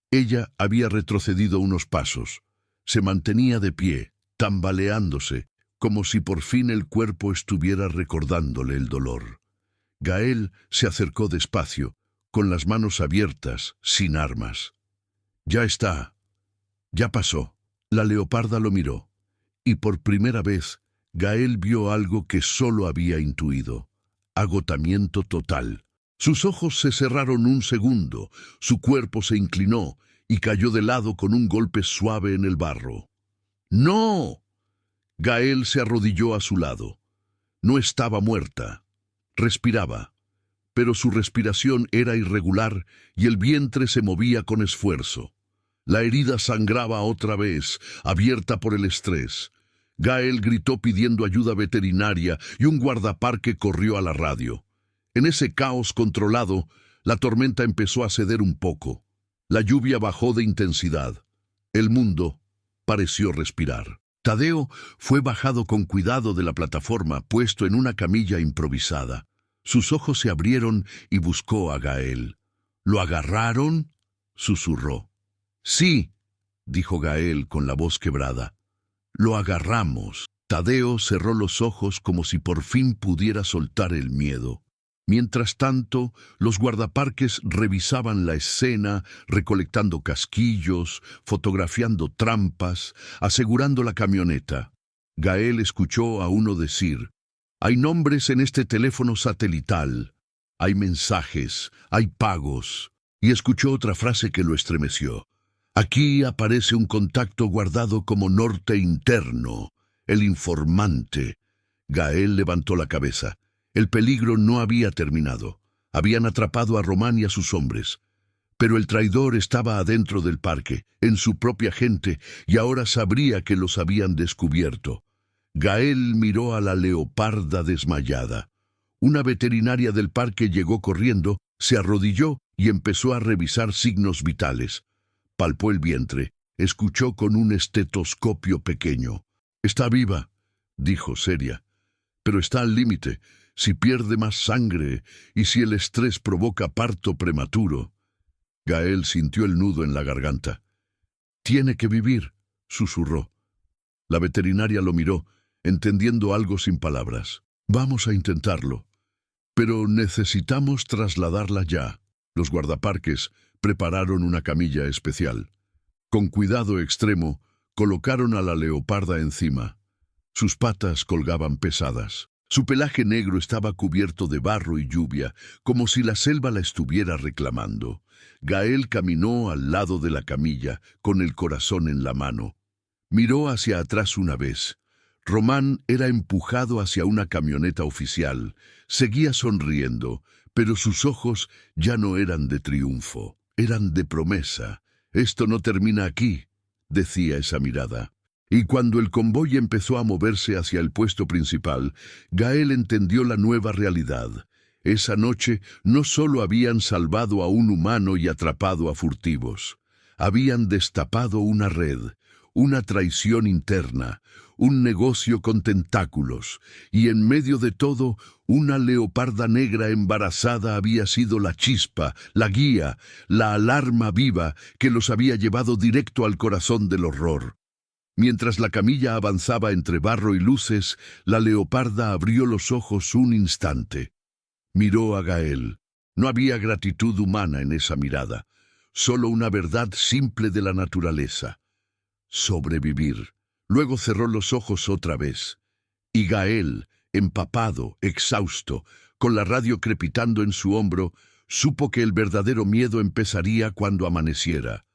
Ella había retrocedido unos pasos. Se mantenía de pie, tambaleándose, como si por fin el cuerpo estuviera recordándole el dolor. Gael se acercó despacio, con las manos abiertas, sin armas. «Ya está. Ya pasó». La leoparda lo miró, y por primera vez Gael vio algo que solo había intuido: agotamiento total. Sus ojos se cerraron un segundo, su cuerpo se inclinó y cayó de lado con un golpe suave en el barro. «¡No!». Gael se arrodilló a su lado. No estaba muerta. Respiraba, pero su respiración era irregular y el vientre se movía con esfuerzo. La herida sangraba otra vez, abierta por el estrés. Gael gritó pidiendo ayuda veterinaria y un guardaparque corrió a la radio. En ese caos controlado, la tormenta empezó a ceder un poco. La lluvia bajó de intensidad. El mundo pareció respirar. Tadeo fue bajado con cuidado de la plataforma, puesto en una camilla improvisada. Sus ojos se abrieron y buscó a Gael. «¿Lo agarraron?», susurró. «Sí», dijo Gael con la voz quebrada. «Lo agarramos». Tadeo cerró los ojos como si por fin pudiera soltar el miedo. Mientras tanto, los guardaparques revisaban la escena, recolectando casquillos, fotografiando trampas, asegurando la camioneta. Gael escuchó a uno decir: «Hay nombres en este teléfono satelital, hay mensajes, hay pagos». Y escuchó otra frase que lo estremeció: «Aquí aparece un contacto guardado como norte interno, el informante». Gael levantó la cabeza. El peligro no había terminado. Habían atrapado a Román y a sus hombres. Pero el traidor estaba adentro del parque, en su propia gente, y ahora sabría que los habían descubierto. Gael miró a la leoparda desmayada. Una veterinaria del parque llegó corriendo, se arrodilló y empezó a revisar signos vitales. Palpó el vientre, escuchó con un estetoscopio pequeño. «Está viva», dijo seria, «pero está al límite. Si pierde más sangre y si el estrés provoca parto prematuro». Gael sintió el nudo en la garganta. «Tiene que vivir», susurró. La veterinaria lo miró, entendiendo algo sin palabras. «Vamos a intentarlo, pero necesitamos trasladarla ya». Los guardaparques prepararon una camilla especial. Con cuidado extremo, colocaron a la leoparda encima. Sus patas colgaban pesadas. Su pelaje negro estaba cubierto de barro y lluvia, como si la selva la estuviera reclamando. Gael caminó al lado de la camilla, con el corazón en la mano. Miró hacia atrás una vez. Román era empujado hacia una camioneta oficial. Seguía sonriendo, pero sus ojos ya no eran de triunfo, eran de promesa. «Esto no termina aquí», decía esa mirada. Y cuando el convoy empezó a moverse hacia el puesto principal, Gael entendió la nueva realidad. Esa noche no solo habían salvado a un humano y atrapado a furtivos. Habían destapado una red, una traición interna, un negocio con tentáculos, y en medio de todo, una leoparda negra embarazada había sido la chispa, la guía, la alarma viva que los había llevado directo al corazón del horror. Mientras la camilla avanzaba entre barro y luces, la leoparda abrió los ojos un instante. Miró a Gael. No había gratitud humana en esa mirada, solo una verdad simple de la naturaleza. Sobrevivir. Luego cerró los ojos otra vez. Y Gael, empapado, exhausto, con la radio crepitando en su hombro, supo que el verdadero miedo empezaría cuando amaneciera,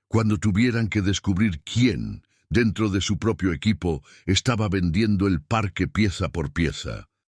cuando tuvieran que descubrir quién, dentro de su propio equipo, estaba vendiendo el parque pieza por pieza.